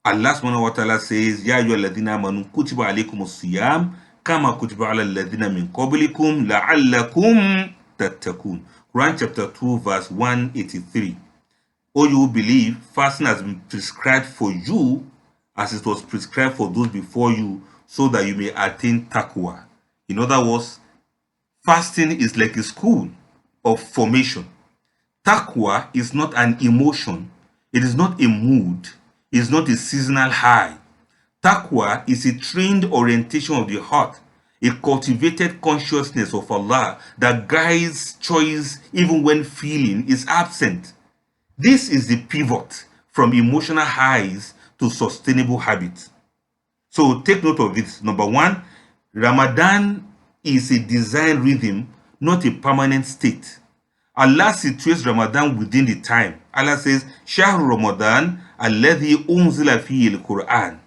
Allah subhanahu wa ta'ala says, Ya ayyuhalladhina amanu kutiba alaykumus siyam kama kutiba alal ladhina min qablikum la'allakum tattaqun. Quran chapter 2 verse 183. O you who believe, fasting has been prescribed for you as it was prescribed for those before you, so that you may attain taqwa. In other words, fasting is like a school of formation. Taqwa is not an emotion. It is not a mood. It is not a seasonal high. Taqwa is a trained orientation of the heart, a cultivated consciousness of Allah that guides choice even when feeling is absent. This is the pivot from emotional highs to sustainable habits. So take note of this. Number one, Ramadan is a design rhythm, not a permanent state. Allah situates Ramadan within the time. Allah says, Shahru Ramadan, alladhi unzila fihi al-Qur'an,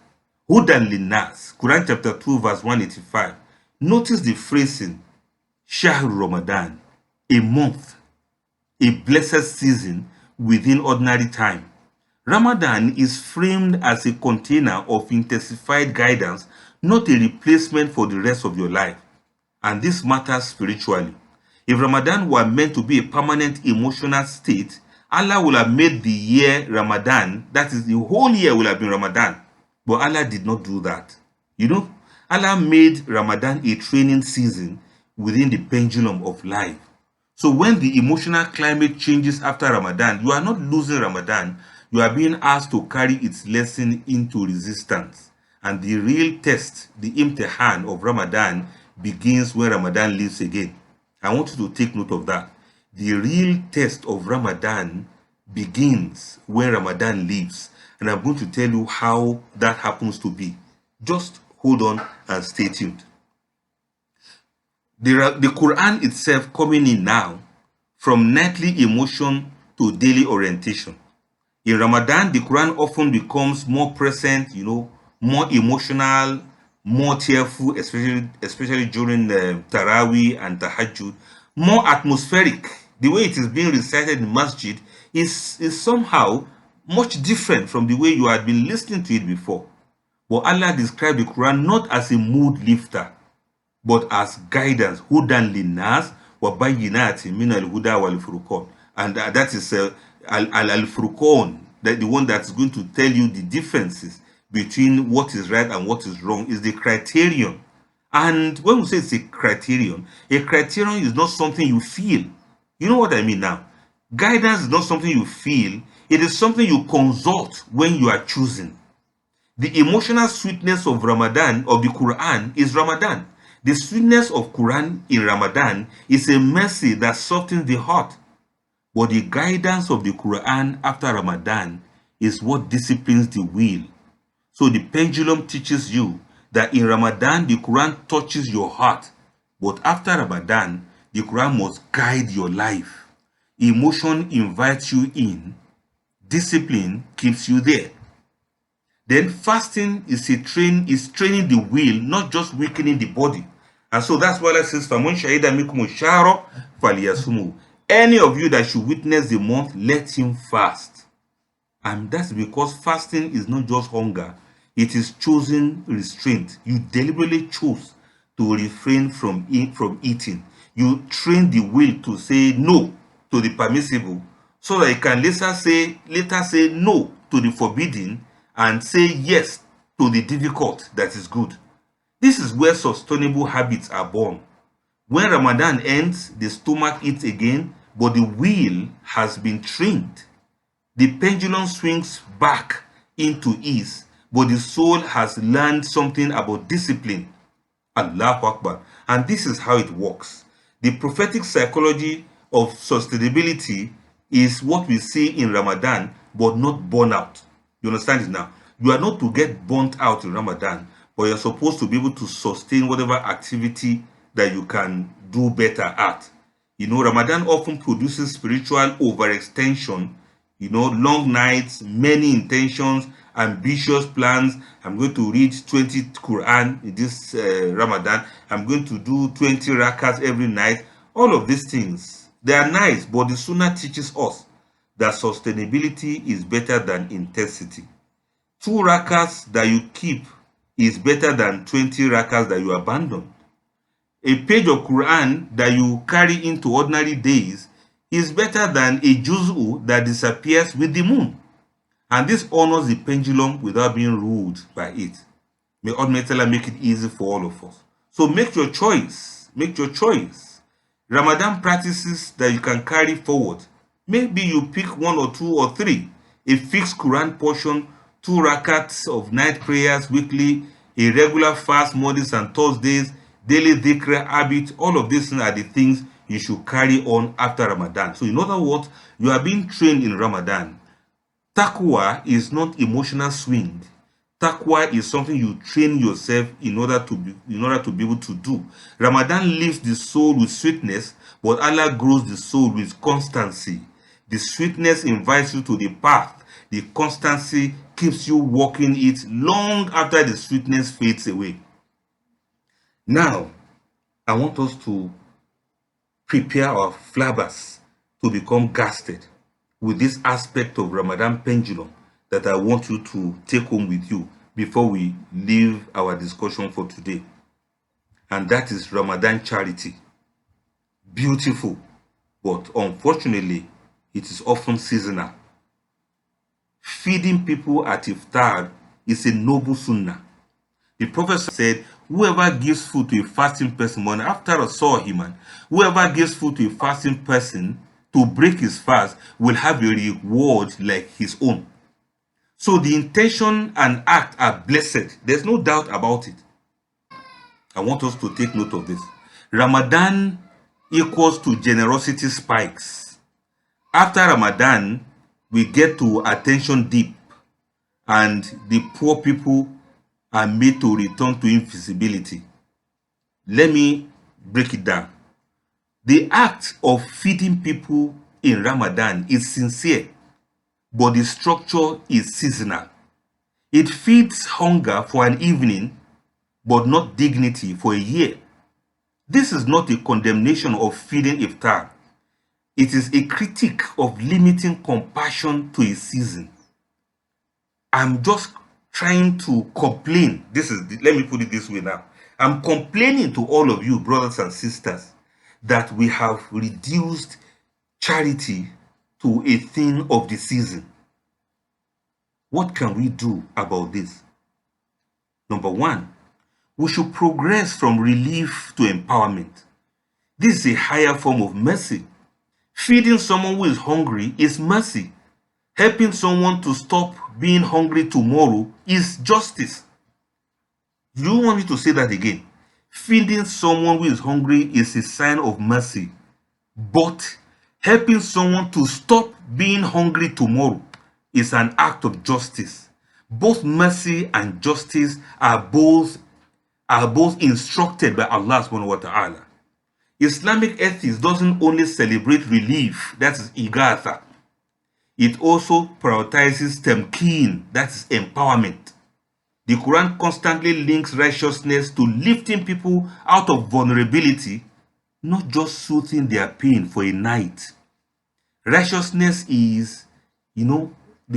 hudan linnas. Quran chapter 2 verse 185. Notice the phrasing, Shahru Ramadan, a month, a blessed season within ordinary time. Ramadan is framed as a container of intensified guidance, not a replacement for the rest of your life. And this matters spiritually. If Ramadan were meant to be a permanent emotional state, Allah would have made the year Ramadan, that is, the whole year will have been Ramadan. But Allah did not do that. You know, Allah made Ramadan a training season within the pendulum of life. So when the emotional climate changes after Ramadan, you are not losing Ramadan, you are being asked to carry its lesson into resistance. And the real test, the imtihan of Ramadan, begins when Ramadan leaves again. I want you to take note of that. The real test of Ramadan begins when Ramadan leaves. And I'm going to tell you how that happens to be. Just hold on and stay tuned. The Quran itself coming in now, from nightly emotion to daily orientation. In Ramadan, the Quran often becomes more present, more emotional, more tearful, especially during Taraweeh and Tahajjud, more atmospheric. The way it is being recited in Masjid is somehow much different from the way you had been listening to it before. But Allah described the Quran not as a mood lifter, but as guidance. Hudan linnas wa bayyinatin min al-huda wal furqan. And that is al-furqan, that the one that's going to tell you the differences between what is right and what is wrong, is the criterion. And when we say it's a criterion is not something you feel. You know what I mean now? Guidance is not something you feel. It is something you consult when you are choosing. The emotional sweetness of Ramadan, of the Quran, is Ramadan. The sweetness of Quran in Ramadan is a mercy that softens the heart. But the guidance of the Quran after Ramadan is what disciplines the will. So the pendulum teaches you that in Ramadan, the Quran touches your heart. But after Ramadan, the Quran must guide your life. Emotion invites you in. Discipline keeps you there. Then fasting is training the will, not just weakening the body. And so that's why it says, فَمَنْ شَهِدَ مِنْكُمُ الشَّهْرَ فَلْيَصُمْهُ. Any of you that should witness the month, let him fast. And that's because fasting is not just hunger. It is chosen restraint. You deliberately choose to refrain from eating. You train the will to say no to the permissible, so that you can later say no to the forbidden and say yes to the difficult that is good. This is where sustainable habits are born. When Ramadan ends, the stomach eats again, but the will has been trained. The pendulum swings back into ease, but the soul has learned something about discipline. Allahu Akbar. And this is how it works. The prophetic psychology of sustainability is what we see in Ramadan, but not burnout. You understand it now? You are not to get burnt out in Ramadan, but you're supposed to be able to sustain whatever activity that you can do better at. Ramadan often produces spiritual overextension, long nights, many intentions, ambitious plans. I'm going to read 20 Qur'an in this Ramadan. I'm going to do 20 rakats every night. All of these things, they are nice, but the Sunnah teaches us that sustainability is better than intensity. 2 rakats that you keep is better than 20 rakats that you abandon. A page of Quran that you carry into ordinary days is better than a juz'u that disappears with the moon. And this honors the pendulum without being ruled by it. May Almighty Allah make it easy for all of us. So make your choice. Make your choice. Ramadan practices that you can carry forward. Maybe you pick 1 or 2 or 3. A fixed Quran portion, 2 rakats of night prayers weekly, a regular fast Mondays and Thursdays, daily dhikr habit. All of these are the things you should carry on after Ramadan. So in other words, you are being trained in Ramadan. Taqwa is not emotional swing. Taqwa is something you train yourself in order to be able to do. Ramadan leaves the soul with sweetness, but Allah grows the soul with constancy. The sweetness invites you to the path. The constancy keeps you walking it long after the sweetness fades away. Now, I want us to prepare our flabbers to become gasted with this aspect of Ramadan pendulum that I want you to take home with you before we leave our discussion for today. And that is Ramadan charity. Beautiful, but unfortunately, it is often seasonal. Feeding people at iftar is a noble sunnah. The Prophet said, whoever gives food to a fasting person, after a saw Iman, whoever gives food to a fasting person to break his fast will have a reward like his own. So the intention and act are blessed. There's no doubt about it. I want us to take note of this. Ramadan equals to generosity spikes. After Ramadan, we get to attention deep, and the poor people are made to return to invisibility. Let me break it down. The act of feeding people in Ramadan is sincere, but the structure is seasonal. It feeds hunger for an evening, but not dignity for a year. This is not a condemnation of feeding iftar. It is a critique of limiting compassion to a season. I'm just trying to complain. Let me put it this way now. I'm complaining to all of you, brothers and sisters, that we have reduced charity to a thing of the season. What can we do about this? Number 1, we should progress from relief to empowerment. This is a higher form of mercy. Feeding someone who is hungry is mercy. Helping someone to stop being hungry tomorrow is justice. Do you want me to say that again? Feeding someone who is hungry is a sign of mercy, but helping someone to stop being hungry tomorrow is an act of justice. Both mercy and justice are both instructed by Allah subhanahu wa ta'ala. Islamic ethics doesn't only celebrate relief, that is igatha. It also prioritizes tamkeen, that is empowerment. The Quran constantly links righteousness to lifting people out of vulnerability, not just soothing their pain for a night. Righteousness is, the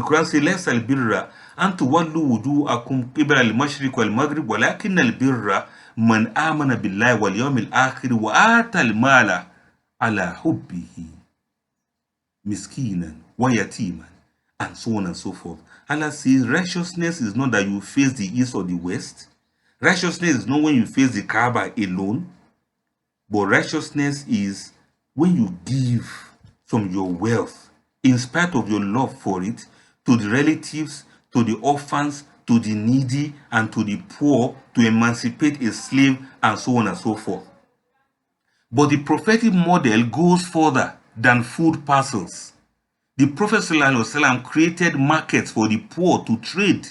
Quran says, لَيْسَ الْبِرَّ أَن تُوَلُّوا وُجُوهَكُمْ قِبَلَ الْمَشْرِقِ وَالْمَغْرِبِ وَلَكِنَّ الْبِرَّ مَنْ آمَنَ بِاللَّهِ وَالْيَوْمِ الْآخِرِ وَآتَى الْمَالَ عَلَى حُبِّهِ مِسْكِينًا وَيَتِيمًا, and so on and so forth. Allah says righteousness is not that you face the east or the west. Righteousness is not when you face the Kaaba alone. But righteousness is when you give from your wealth, in spite of your love for it, to the relatives, to the orphans, to the needy, and to the poor, to emancipate a slave, and so on and so forth. But the prophetic model goes further than food parcels. The Prophet ﷺ created markets for the poor to trade.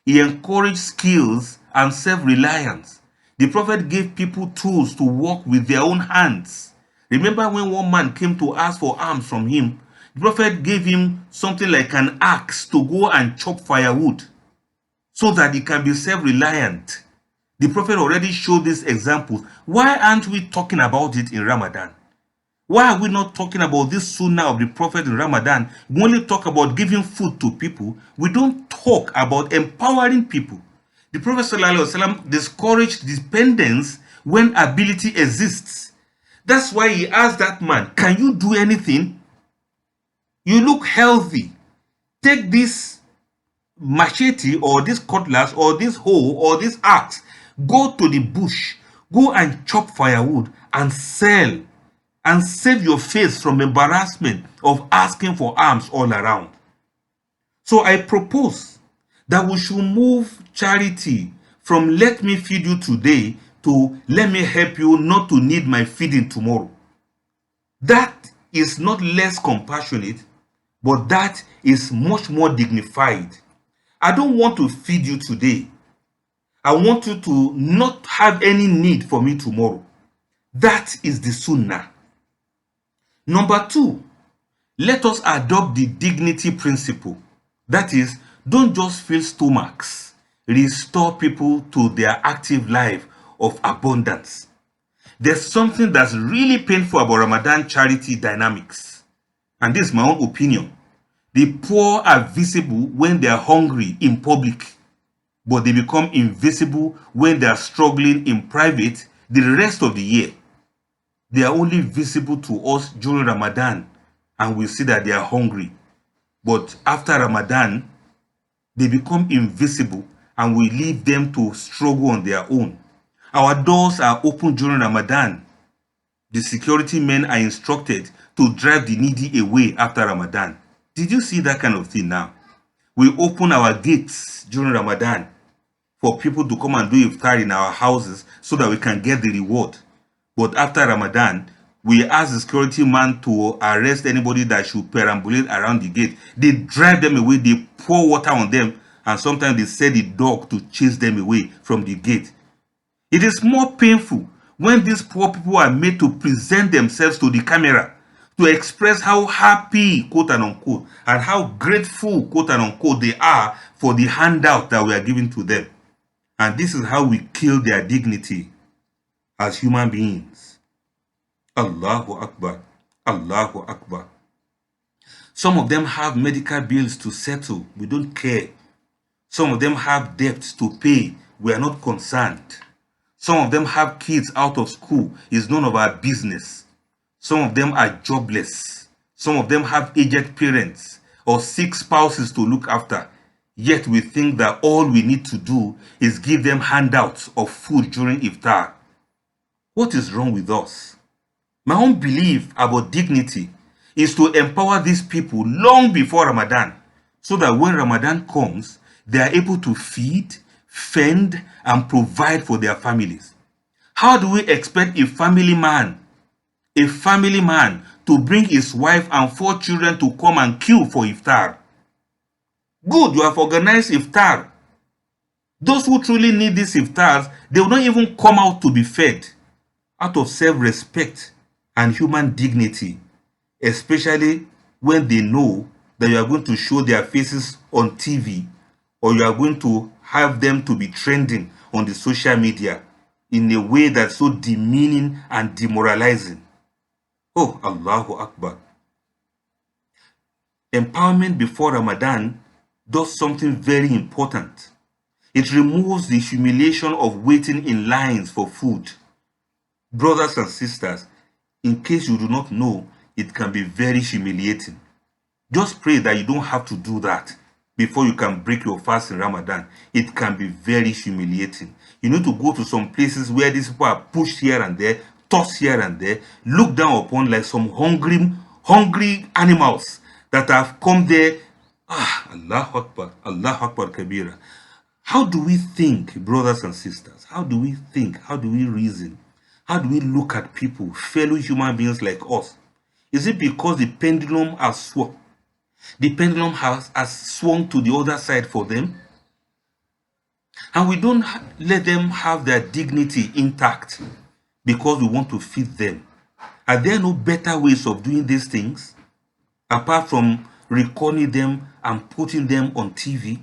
He encouraged skills and self-reliance. The Prophet gave people tools to work with their own hands. Remember when one man came to ask for alms from him, the Prophet gave him something like an axe to go and chop firewood. so that it can be self-reliant. The Prophet already showed these examples. Why aren't we talking about it in Ramadan? Why are we not talking about this sunnah of the Prophet in Ramadan? We only talk about giving food to people. We don't talk about empowering people. The Prophet ﷺ discouraged dependence when ability exists. That's why he asked that man, can you do anything? You look healthy. Take this machete or this cutlass or this hoe or this axe. Go to the bush. Go and chop firewood and sell. And save your face from embarrassment of asking for alms all around. So I propose that we should move charity from let me feed you today to let me help you not to need my feeding tomorrow. That is not less compassionate, but that is much more dignified. I don't want to feed you today. I want you to not have any need for me tomorrow. That is the sunnah. Number 2, let us adopt the dignity principle. That is, don't just fill stomachs. Restore people to their active life of abundance. There's something that's really painful about Ramadan charity dynamics. And this is my own opinion. The poor are visible when they are hungry in public, but they become invisible when they are struggling in private the rest of the year. They are only visible to us during Ramadan, and we see that they are hungry. But after Ramadan, they become invisible, and we leave them to struggle on their own. Our doors are open during Ramadan. The security men are instructed to drive the needy away after Ramadan. Did you see that kind of thing now? We open our gates during Ramadan for people to come and do iftar in our houses so that we can get the reward. But after Ramadan, we ask the security man to arrest anybody that should perambulate around the gate. They drive them away, they pour water on them, and sometimes they send the dog to chase them away from the gate. It is more painful when these poor people are made to present themselves to the camera to express how happy, quote and unquote, and how grateful, quote and unquote, they are for the handout that we are giving to them. And this is how we kill their dignity as human beings. Allahu Akbar. Allahu Akbar. Some of them have medical bills to settle. We don't care. Some of them have debts to pay. We are not concerned. Some of them have kids out of school. It's none of our business. Some of them are jobless. Some of them have aged parents or sick spouses to look after. Yet we think that all we need to do is give them handouts of food during iftar. What is wrong with us? My own belief about dignity is to empower these people long before Ramadan, so that when Ramadan comes, they are able to feed, fend, and provide for their families. How do we expect a family man to bring his wife and 4 children to come and queue for iftar? Good, you have organized iftar. Those who truly need these iftars, they will not even come out to be fed out of self-respect and human dignity, especially when they know that you are going to show their faces on TV, or you are going to have them to be trending on the social media in a way that's so demeaning and demoralizing. Oh, Allahu Akbar. Empowerment before Ramadan does something very important. It removes the humiliation of waiting in lines for food. Brothers and sisters, in case you do not know, it can be very humiliating. Just pray that you don't have to do that before you can break your fast in Ramadan. It can be very humiliating. You need to go to some places where these people are pushed here and there, tossed here and there, looked down upon like some hungry animals that have come there. Allahu Akbar, Allahu Akbar Kabira. How do we think, brothers and sisters? How do we think? How do we reason? How do we look at people, fellow human beings like us? Is it because the pendulum has swung? The pendulum has swung to the other side for them? And we don't let them have their dignity intact because we want to feed them. Are there no better ways of doing these things apart from recording them and putting them on TV?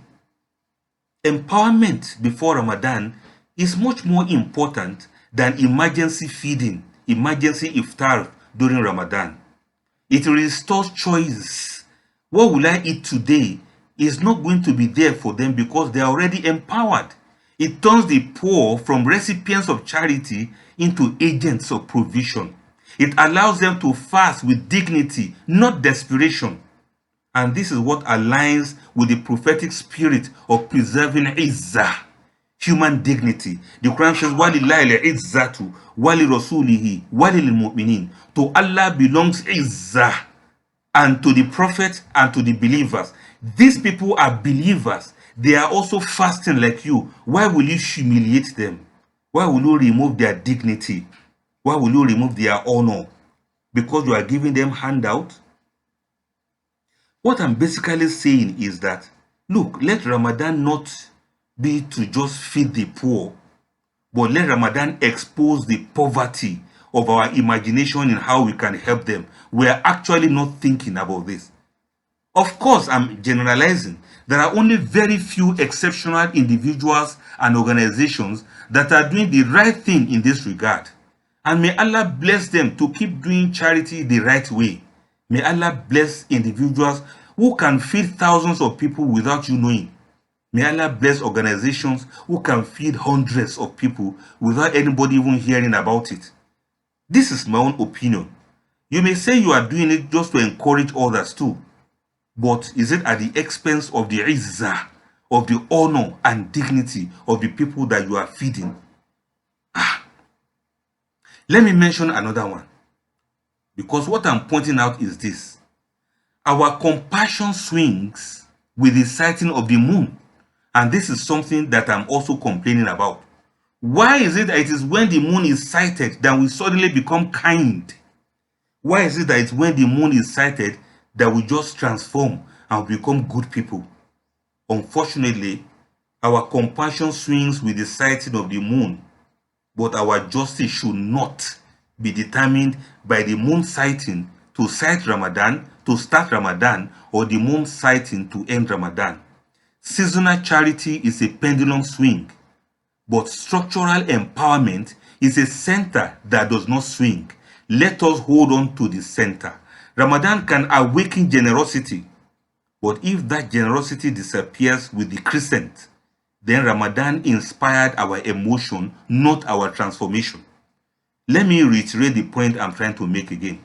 Empowerment before Ramadan is much more important than emergency feeding, emergency iftar during Ramadan. It restores choice. What will I eat today is not going to be there for them because they are already empowered. It turns the poor from recipients of charity into agents of provision. It allows them to fast with dignity, not desperation. And this is what aligns with the prophetic spirit of preserving izzah, human dignity. The Quran says, وَلِلَّهِ الْعِزَّةُ وَلِرَسُولِهِ وَلِلْمُؤْمِنِينَ. To Allah belongs izzah, and to the prophet and to the believers. These people are believers. They are also fasting like you. Why will you humiliate them? Why will you remove their dignity? Why will you remove their honor? Because you are giving them handout? What I'm basically saying is that, look, let Ramadan not be to just feed the poor, but let Ramadan expose the poverty of our imagination in how we can help them. We are actually not thinking about this. Of course, I'm generalizing. There are only very few exceptional individuals and organizations that are doing the right thing in this regard. And may Allah bless them to keep doing charity the right way. May Allah bless individuals who can feed thousands of people without you knowing. May Allah bless organizations who can feed hundreds of people without anybody even hearing about it. This is my own opinion. You may say you are doing it just to encourage others too. But is it at the expense of the izzah, of the honor and dignity of the people that you are feeding? Let me mention another one. Because what I'm pointing out is this. Our compassion swings with the sighting of the moon. And this is something that I'm also complaining about. Why is it that it is when the moon is sighted that we suddenly become kind? Why is it that it's when the moon is sighted that we just transform and become good people? Unfortunately, our compassion swings with the sighting of the moon, but our justice should not be determined by the moon sighting to sight Ramadan, to start Ramadan, or the moon sighting to end Ramadan. Seasonal charity is a pendulum swing, but structural empowerment is a center that does not swing. Let us hold on to the center. Ramadan can awaken generosity, but if that generosity disappears with the crescent, then Ramadan inspired our emotion, not our transformation. Let me reiterate the point I'm trying to make again.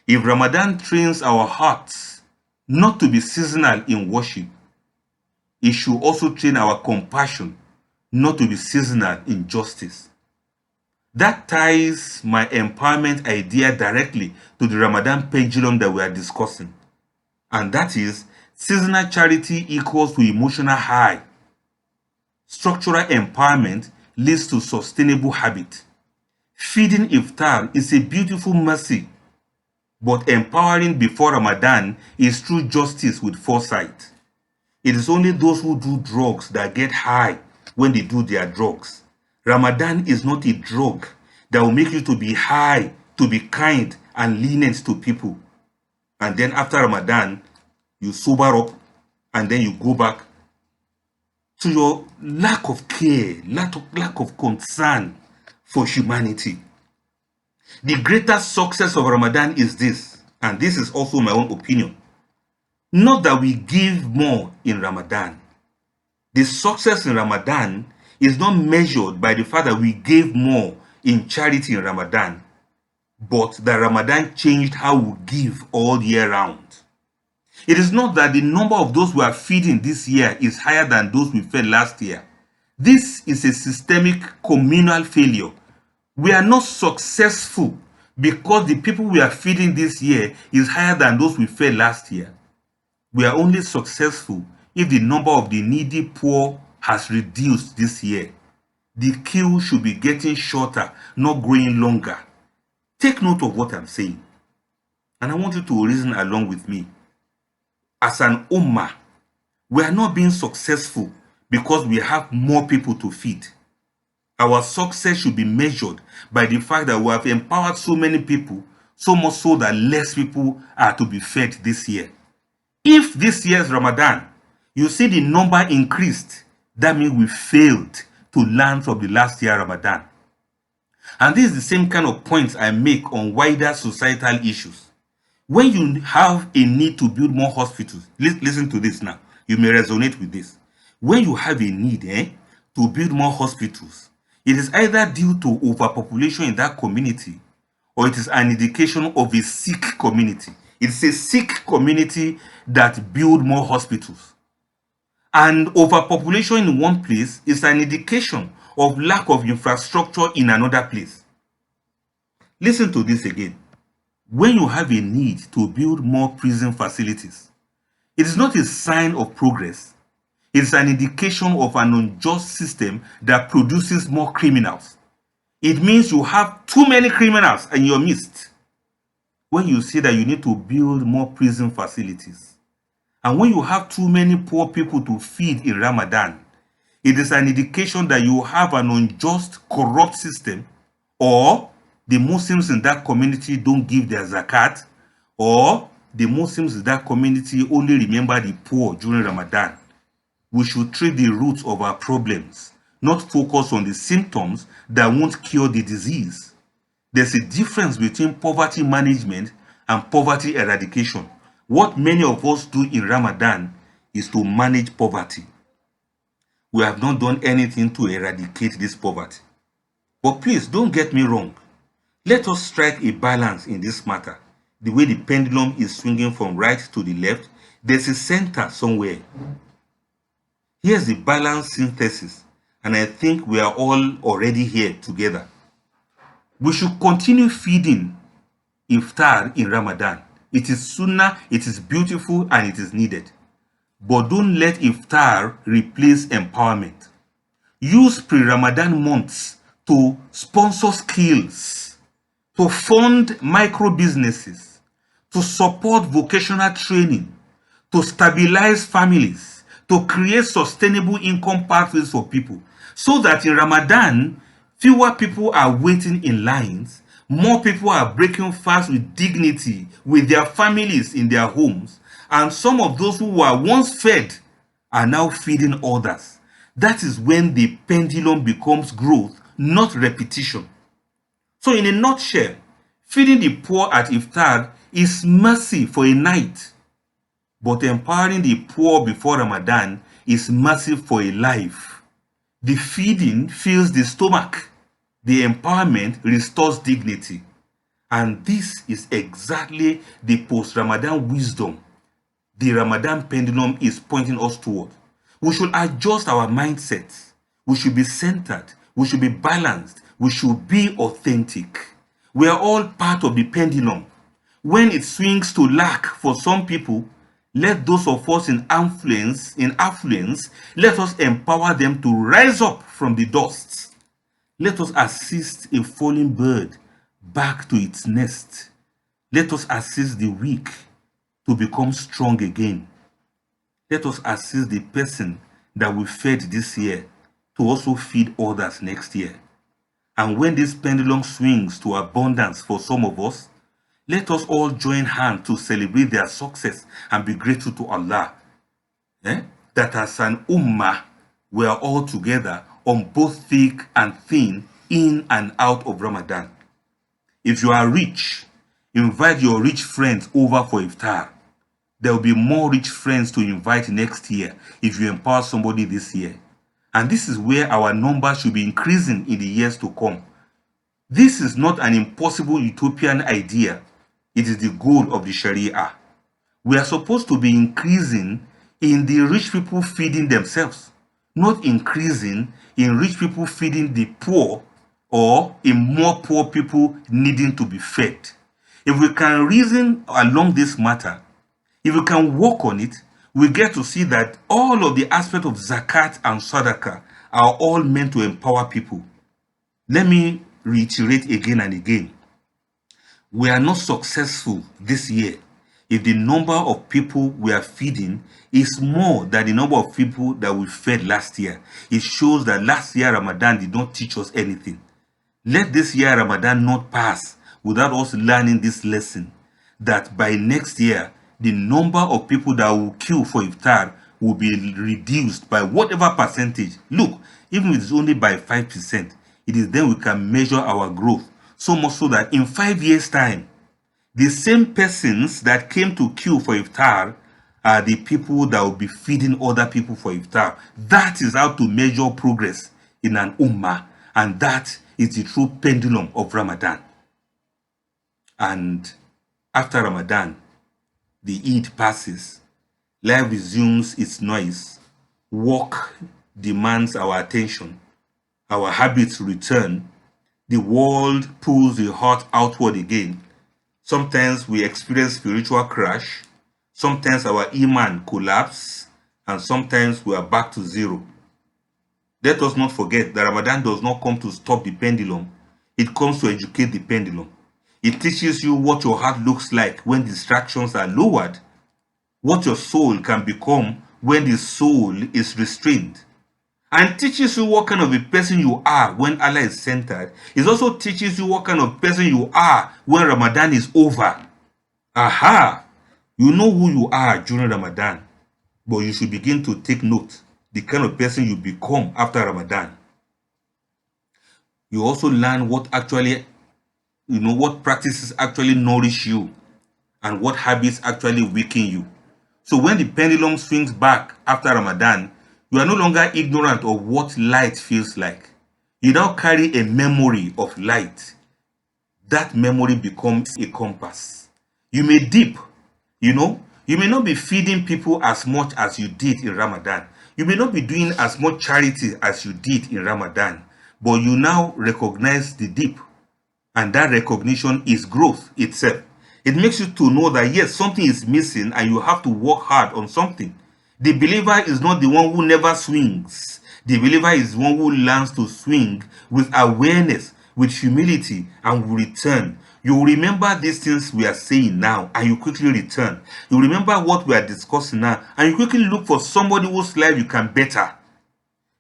If Ramadan trains our hearts not to be seasonal in worship, it should also train our compassion not to be seasonal in justice. That ties my empowerment idea directly to the Ramadan pendulum that we are discussing. And that is, seasonal charity equals to emotional high. Structural empowerment leads to sustainable habit. Feeding iftar is a beautiful mercy, but empowering before Ramadan is true justice with foresight. It is only those who do drugs that get high when they do their drugs. Ramadan is not a drug that will make you to be high, to be kind and lenient to people. And then after Ramadan, you sober up and then you go back to your lack of care, lack of concern for humanity. The greatest success of Ramadan is this, and this is also my own opinion. Not that we give more in Ramadan. The success in Ramadan is not measured by the fact that we gave more in charity in Ramadan, but that Ramadan changed how we give all year round. It is not that the number of those we are feeding this year is higher than those we fed last year. This is a systemic communal failure. We are not successful because the people we are feeding this year is higher than those we fed last year. We are only successful if the number of the needy poor has reduced this year. The queue should be getting shorter, not growing longer. Take note of what I'm saying. And I want you to reason along with me. As an ummah, we are not being successful because we have more people to feed. Our success should be measured by the fact that we have empowered so many people, so much so that less people are to be fed this year. If this year's Ramadan, you see the number increased, that means we failed to learn from the last year Ramadan. And this is the same kind of points I make on wider societal issues. When you have a need to build more hospitals, listen to this now. You may resonate with this. When you have a need to build more hospitals, it is either due to overpopulation in that community, or it is an indication of a sick community. It's a sick community that build more hospitals. And overpopulation in one place is an indication of lack of infrastructure in another place. Listen to this again. When you have a need to build more prison facilities, it is not a sign of progress. It is an indication of an unjust system that produces more criminals. It means you have too many criminals in your midst. When you say that you need to build more prison facilities, and when you have too many poor people to feed in Ramadan, it is an indication that you have an unjust, corrupt system, or the Muslims in that community don't give their zakat, or the Muslims in that community only remember the poor during Ramadan. We should treat the roots of our problems, not focus on the symptoms that won't cure the disease. There's a difference between poverty management and poverty eradication. What many of us do in Ramadan is to manage poverty. We have not done anything to eradicate this poverty. But please, don't get me wrong. Let us strike a balance in this matter. The way the pendulum is swinging from right to the left, there's a center somewhere. Here's the balanced synthesis, and I think we are all already here together. We should continue feeding iftar in Ramadan. It is sunnah, it is beautiful, and it is needed. But don't let iftar replace empowerment. Use pre-Ramadan months to sponsor skills, to fund micro businesses, to support vocational training, to stabilize families, to create sustainable income pathways for people, so that in Ramadan, fewer people are waiting in lines, more people are breaking fast with dignity with their families in their homes, and some of those who were once fed are now feeding others. That is when the pendulum becomes growth, not repetition. So in a nutshell, feeding the poor at iftar is mercy for a night, but empowering the poor before Ramadan is mercy for a life. The feeding fills the stomach. The empowerment restores dignity. And this is exactly the post-Ramadan wisdom the Ramadan pendulum is pointing us toward. We should adjust our mindsets. We should be centered. We should be balanced. We should be authentic. We are all part of the pendulum. When it swings to lack for some people, let those of us in affluence, let us empower them to rise up from the dust. Let us assist a falling bird back to its nest. Let us assist the weak to become strong again. Let us assist the person that we fed this year to also feed others next year. And when this pendulum swings to abundance for some of us, let us all join hands to celebrate their success and be grateful to Allah. That as an ummah, we are all together on both thick and thin, in and out of Ramadan. If you are rich, invite your rich friends over for iftar. There will be more rich friends to invite next year if you empower somebody this year. And this is where our numbers should be increasing in the years to come. This is not an impossible utopian idea. It is the goal of the Sharia. We are supposed to be increasing in the rich people feeding themselves, not increasing in rich people feeding the poor or in more poor people needing to be fed. If we can reason along this matter, if we can work on it, we get to see that all of the aspects of zakat and sadaqah are all meant to empower people. Let me reiterate again and again. We are not successful this year if the number of people we are feeding is more than the number of people that we fed last year. It shows that last year Ramadan did not teach us anything. Let this year Ramadan not pass without us learning this lesson, that by next year, the number of people that will queue for iftar will be reduced by whatever percentage. Look, even if it's only by 5%, it is then we can measure our growth. So much so that in 5 years' time, the same persons that came to queue for iftar are the people that will be feeding other people for iftar. That is how to measure progress in an ummah, and that is the true pendulum of Ramadan. And after Ramadan, the Eid passes, life resumes its noise, work demands our attention, our habits return, the world pulls the heart outward again. Sometimes we experience spiritual crash, sometimes our Iman collapse, and sometimes we are back to zero. Let us not forget that Ramadan does not come to stop the pendulum, it comes to educate the pendulum. It teaches you what your heart looks like when distractions are lowered, what your soul can become when the soul is restrained, and teaches you what kind of a person you are when Allah is centered. It also teaches you what kind of person you are when Ramadan is over. Aha! You know who you are during Ramadan, but you should begin to take note the kind of person you become after Ramadan. You also learn what actually, what practices actually nourish you and what habits actually weaken you. So when the pendulum swings back after Ramadan, you are no longer ignorant of what light feels like. You now carry a memory of light. That memory becomes a compass. You may dip, you may not be feeding people as much as you did in Ramadan. You may not be doing as much charity as you did in Ramadan, but you now recognize the dip, and that recognition is growth itself. It makes you to know that yes, something is missing and you have to work hard on something. The believer is not the one who never swings. The believer is the one who learns to swing with awareness, with humility, and will return. You will remember these things we are saying now, and you quickly return. You remember what we are discussing now, and you quickly look for somebody whose life you can better.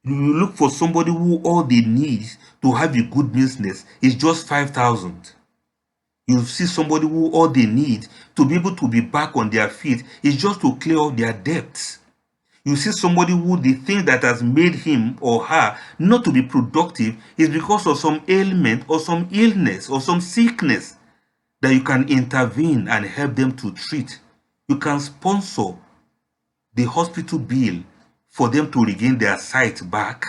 You look for somebody who all they need to have a good business is just 5,000. You see somebody who all they need to be able to be back on their feet is just to clear up their debts. You see somebody who the thing that has made him or her not to be productive is because of some ailment or some illness or some sickness that you can intervene and help them to treat. You can sponsor the hospital bill for them to regain their sight back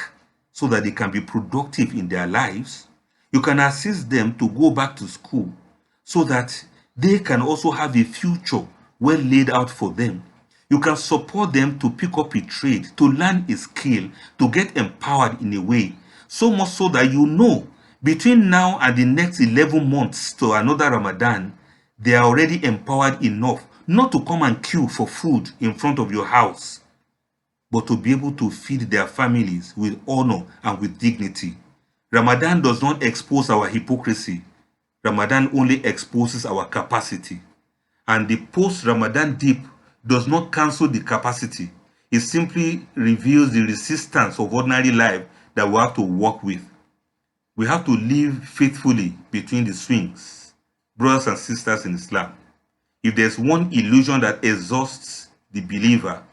so that they can be productive in their lives. You can assist them to go back to school so that they can also have a future well laid out for them. You can support them to pick up a trade, to learn a skill, to get empowered in a way, so much so that between now and the next 11 months to another Ramadan, they are already empowered enough not to come and queue for food in front of your house, but to be able to feed their families with honor and with dignity. Ramadan does not expose our hypocrisy. Ramadan only exposes our capacity. And the post-Ramadan dip does not cancel the capacity. It simply reveals the resistance of ordinary life that we have to work with. We have to live faithfully between the swings. Brothers and sisters in Islam, if there's one illusion that exhausts the believer,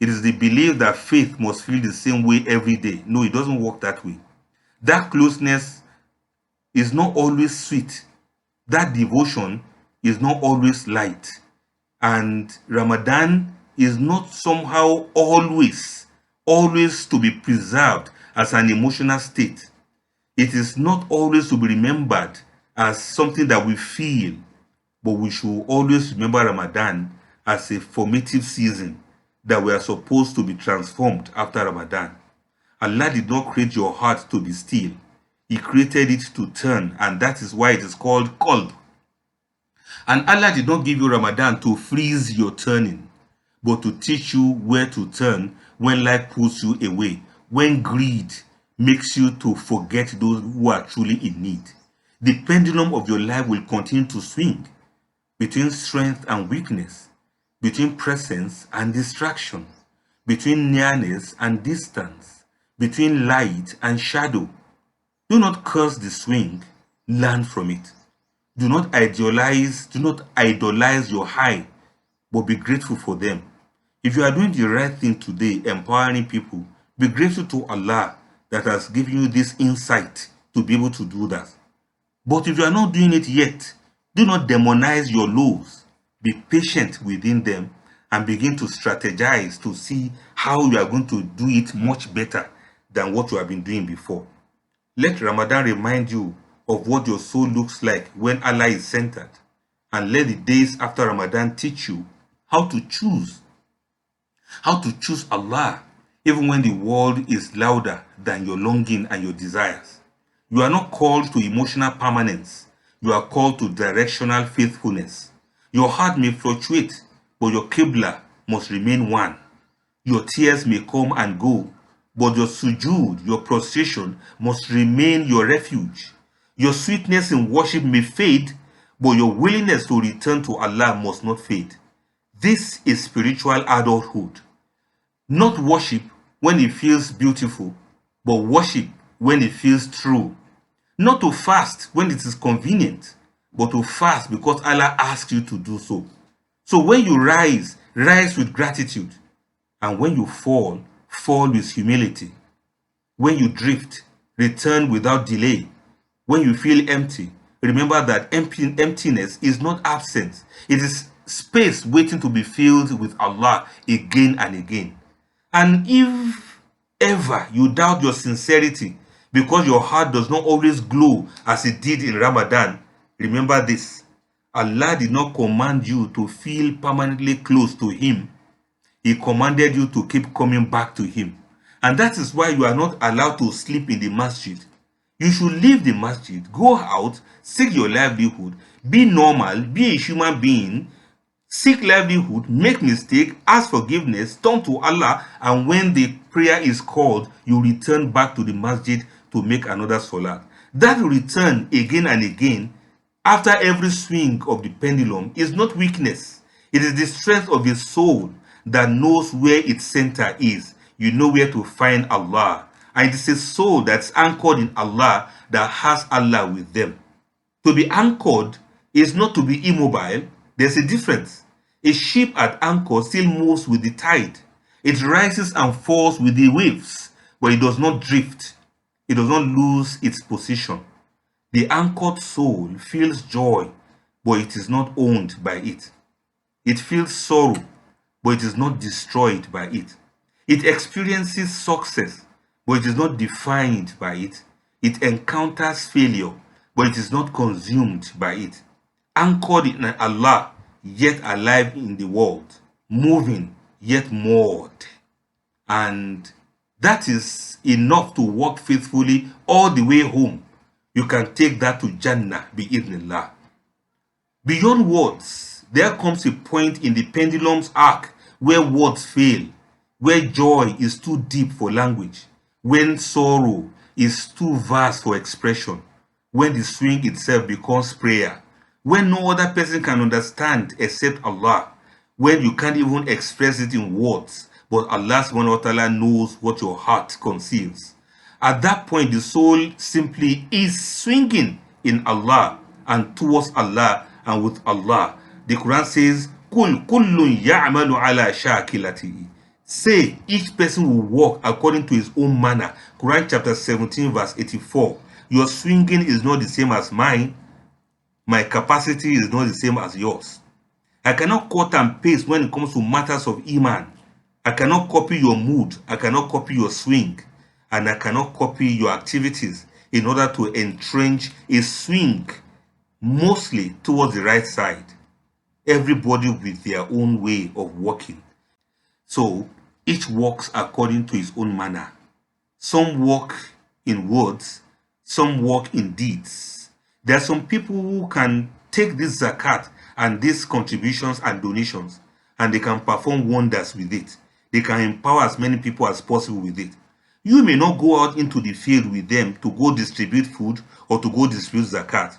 it is the belief that faith must feel the same way every day. No, it doesn't work that way. That closeness is not always sweet. That devotion is not always light. And Ramadan is not somehow always to be preserved as an emotional state. It is not always to be remembered as something that we feel, but we should always remember Ramadan as a formative season that we are supposed to be transformed after Ramadan. Allah did not create your heart to be still. He created it to turn, and that is why it is called qalb. And Allah did not give you Ramadan to freeze your turning, but to teach you where to turn when life pulls you away, when greed makes you to forget those who are truly in need. The pendulum of your life will continue to swing between strength and weakness, between presence and distraction, between nearness and distance, between light and shadow. Do not curse the swing, learn from it. Do not idolize your high, but be grateful for them. If you are doing the right thing today, empowering people, be grateful to Allah that has given you this insight to be able to do that. But if you are not doing it yet, do not demonize your lows. Be patient within them and begin to strategize to see how you are going to do it much better than what you have been doing before. Let Ramadan remind you of what your soul looks like when Allah is centered. And let the days after Ramadan teach you how to choose Allah, even when the world is louder than your longing and your desires. You are not called to emotional permanence. You are called to directional faithfulness. Your heart may fluctuate, but your Qibla must remain one. Your tears may come and go, but your sujood, your prostration, must remain your refuge. Your sweetness in worship may fade, but your willingness to return to Allah must not fade. This is spiritual adulthood. Not worship when it feels beautiful, but worship when it feels true. Not to fast when it is convenient, but to fast because Allah asks you to do so. So when you rise, rise with gratitude. And when you fall, fall with humility. When you drift, return without delay. When you feel empty, remember that emptiness is not absence. It is space waiting to be filled with Allah again and again. And if ever you doubt your sincerity because your heart does not always glow as it did in Ramadan, remember this: Allah did not command you to feel permanently close to Him. He commanded you to keep coming back to Him. And that is why you are not allowed to sleep in the masjid. You should leave the masjid, go out, seek your livelihood, be normal, be a human being, seek livelihood, make mistake, ask forgiveness, turn to Allah, and when the prayer is called, you return back to the masjid to make another salat. That return again and again after every swing of the pendulum is not weakness. It is the strength of the soul that knows where its center is. You know where to find Allah. And it is a soul that's anchored in Allah that has Allah with them. To be anchored is not to be immobile. There's a difference. A ship at anchor still moves with the tide. It rises and falls with the waves, but it does not drift. It does not lose its position. The anchored soul feels joy, but it is not owned by it. It feels sorrow, but it is not destroyed by it. It experiences success, but it is not defined by it. It encounters failure, but it is not consumed by it. Anchored in Allah, yet alive in the world, moving, yet moored. And that is enough to walk faithfully all the way home. You can take that to Jannah, bi-idhnillah. Beyond words, there comes a point in the pendulum's arc where words fail, where joy is too deep for language, when sorrow is too vast for expression, when the swing itself becomes prayer, when no other person can understand except Allah, when you can't even express it in words, but Allah subhanahu wa ta'ala knows what your heart conceals. At that point, the soul simply is swinging in Allah and towards Allah and with Allah. The Quran says, "Kul kullun ya'malu ala shakilatihi." Say, each person will walk according to his own manner. Quran chapter 17 verse 84. Your swinging is not the same as mine. My capacity is not the same as yours. I cannot cut and paste when it comes to matters of Iman. I cannot copy your mood. I cannot copy your swing. And I cannot copy your activities in order to entrench a swing mostly towards the right side. Everybody with their own way of walking. So each walks according to his own manner. Some walk in words, some walk in deeds. There are some people who can take this zakat and these contributions and donations, and they can perform wonders with it. They can empower as many people as possible with it. You may not go out into the field with them to go distribute food or to go distribute zakat,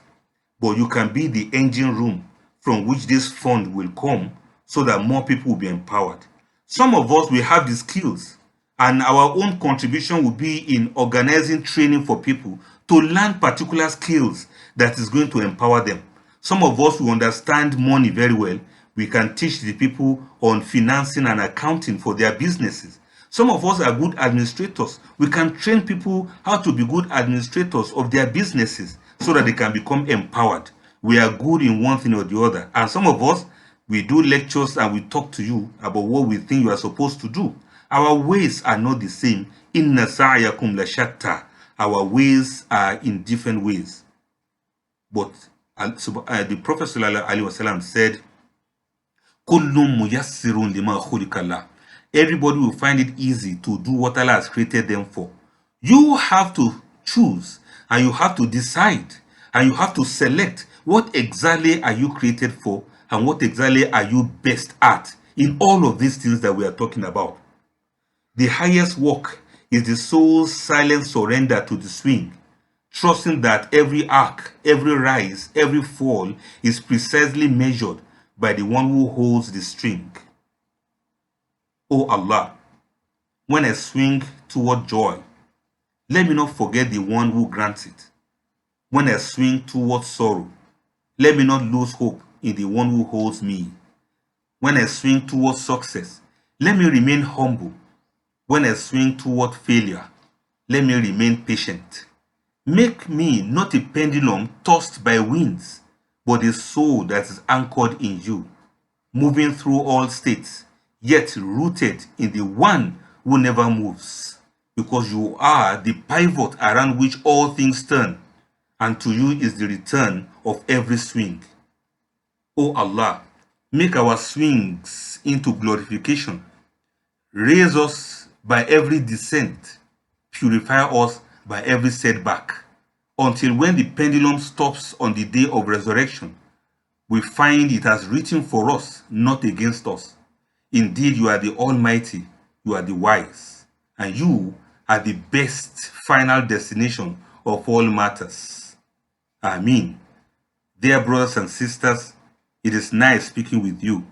but you can be the engine room from which this fund will come so that more people will be empowered. Some of us will have the skills, and our own contribution will be in organizing training for people to learn particular skills that is going to empower them. Some of us will understand money very well, We can teach the people on financing and accounting for their businesses. Some of us are good administrators. We can train people how to be good administrators of their businesses so that they can become empowered. We are good in one thing or the other. And some of us, we do lectures and we talk to you about what we think you are supposed to do. Our ways are not the same. Inna sa'yakum la shatta. Our ways are in different ways. But the Prophet ﷺ said, Kullum muyassirun lima khuliqallah. Everybody will find it easy to do what Allah has created them for. You have to choose and you have to decide and you have to select what exactly are you created for and what exactly are you best at in all of these things that we are talking about. The highest work is the soul's silent surrender to the swing, trusting that every arc, every rise, every fall is precisely measured by the one who holds the string. O Allah, when I swing toward joy, let me not forget the one who grants it. When I swing toward sorrow, let me not lose hope in the one who holds me. When I swing toward success, let me remain humble. When I swing toward failure, let me remain patient. Make me not a pendulum tossed by winds, but a soul that is anchored in you, moving through all states, yet rooted in the one who never moves, because you are the pivot around which all things turn, and to you is the return of every swing. O Allah, make our swings into glorification. Raise us by every descent. Purify us by every setback, until when the pendulum stops on the day of resurrection, we find it has written for us, not against us. Indeed, you are the Almighty, you are the wise, and you are the best final destination of all matters. Ameen. Dear brothers and sisters, it is nice speaking with you.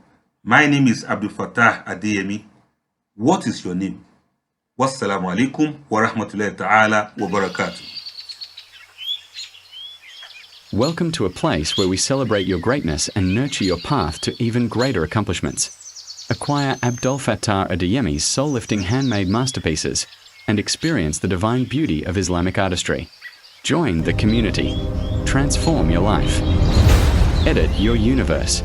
My name is Abdul Fattah Adeyemi. What is your name? Wassalamu alaikum wa rahmatullahi ta'ala wa barakatuh. Welcome to a place where we celebrate your greatness and nurture your path to even greater accomplishments. Acquire Abdul Fattah Adeyemi's soul-lifting handmade masterpieces and experience the divine beauty of Islamic artistry. Join the community. Transform your life. Edit your universe.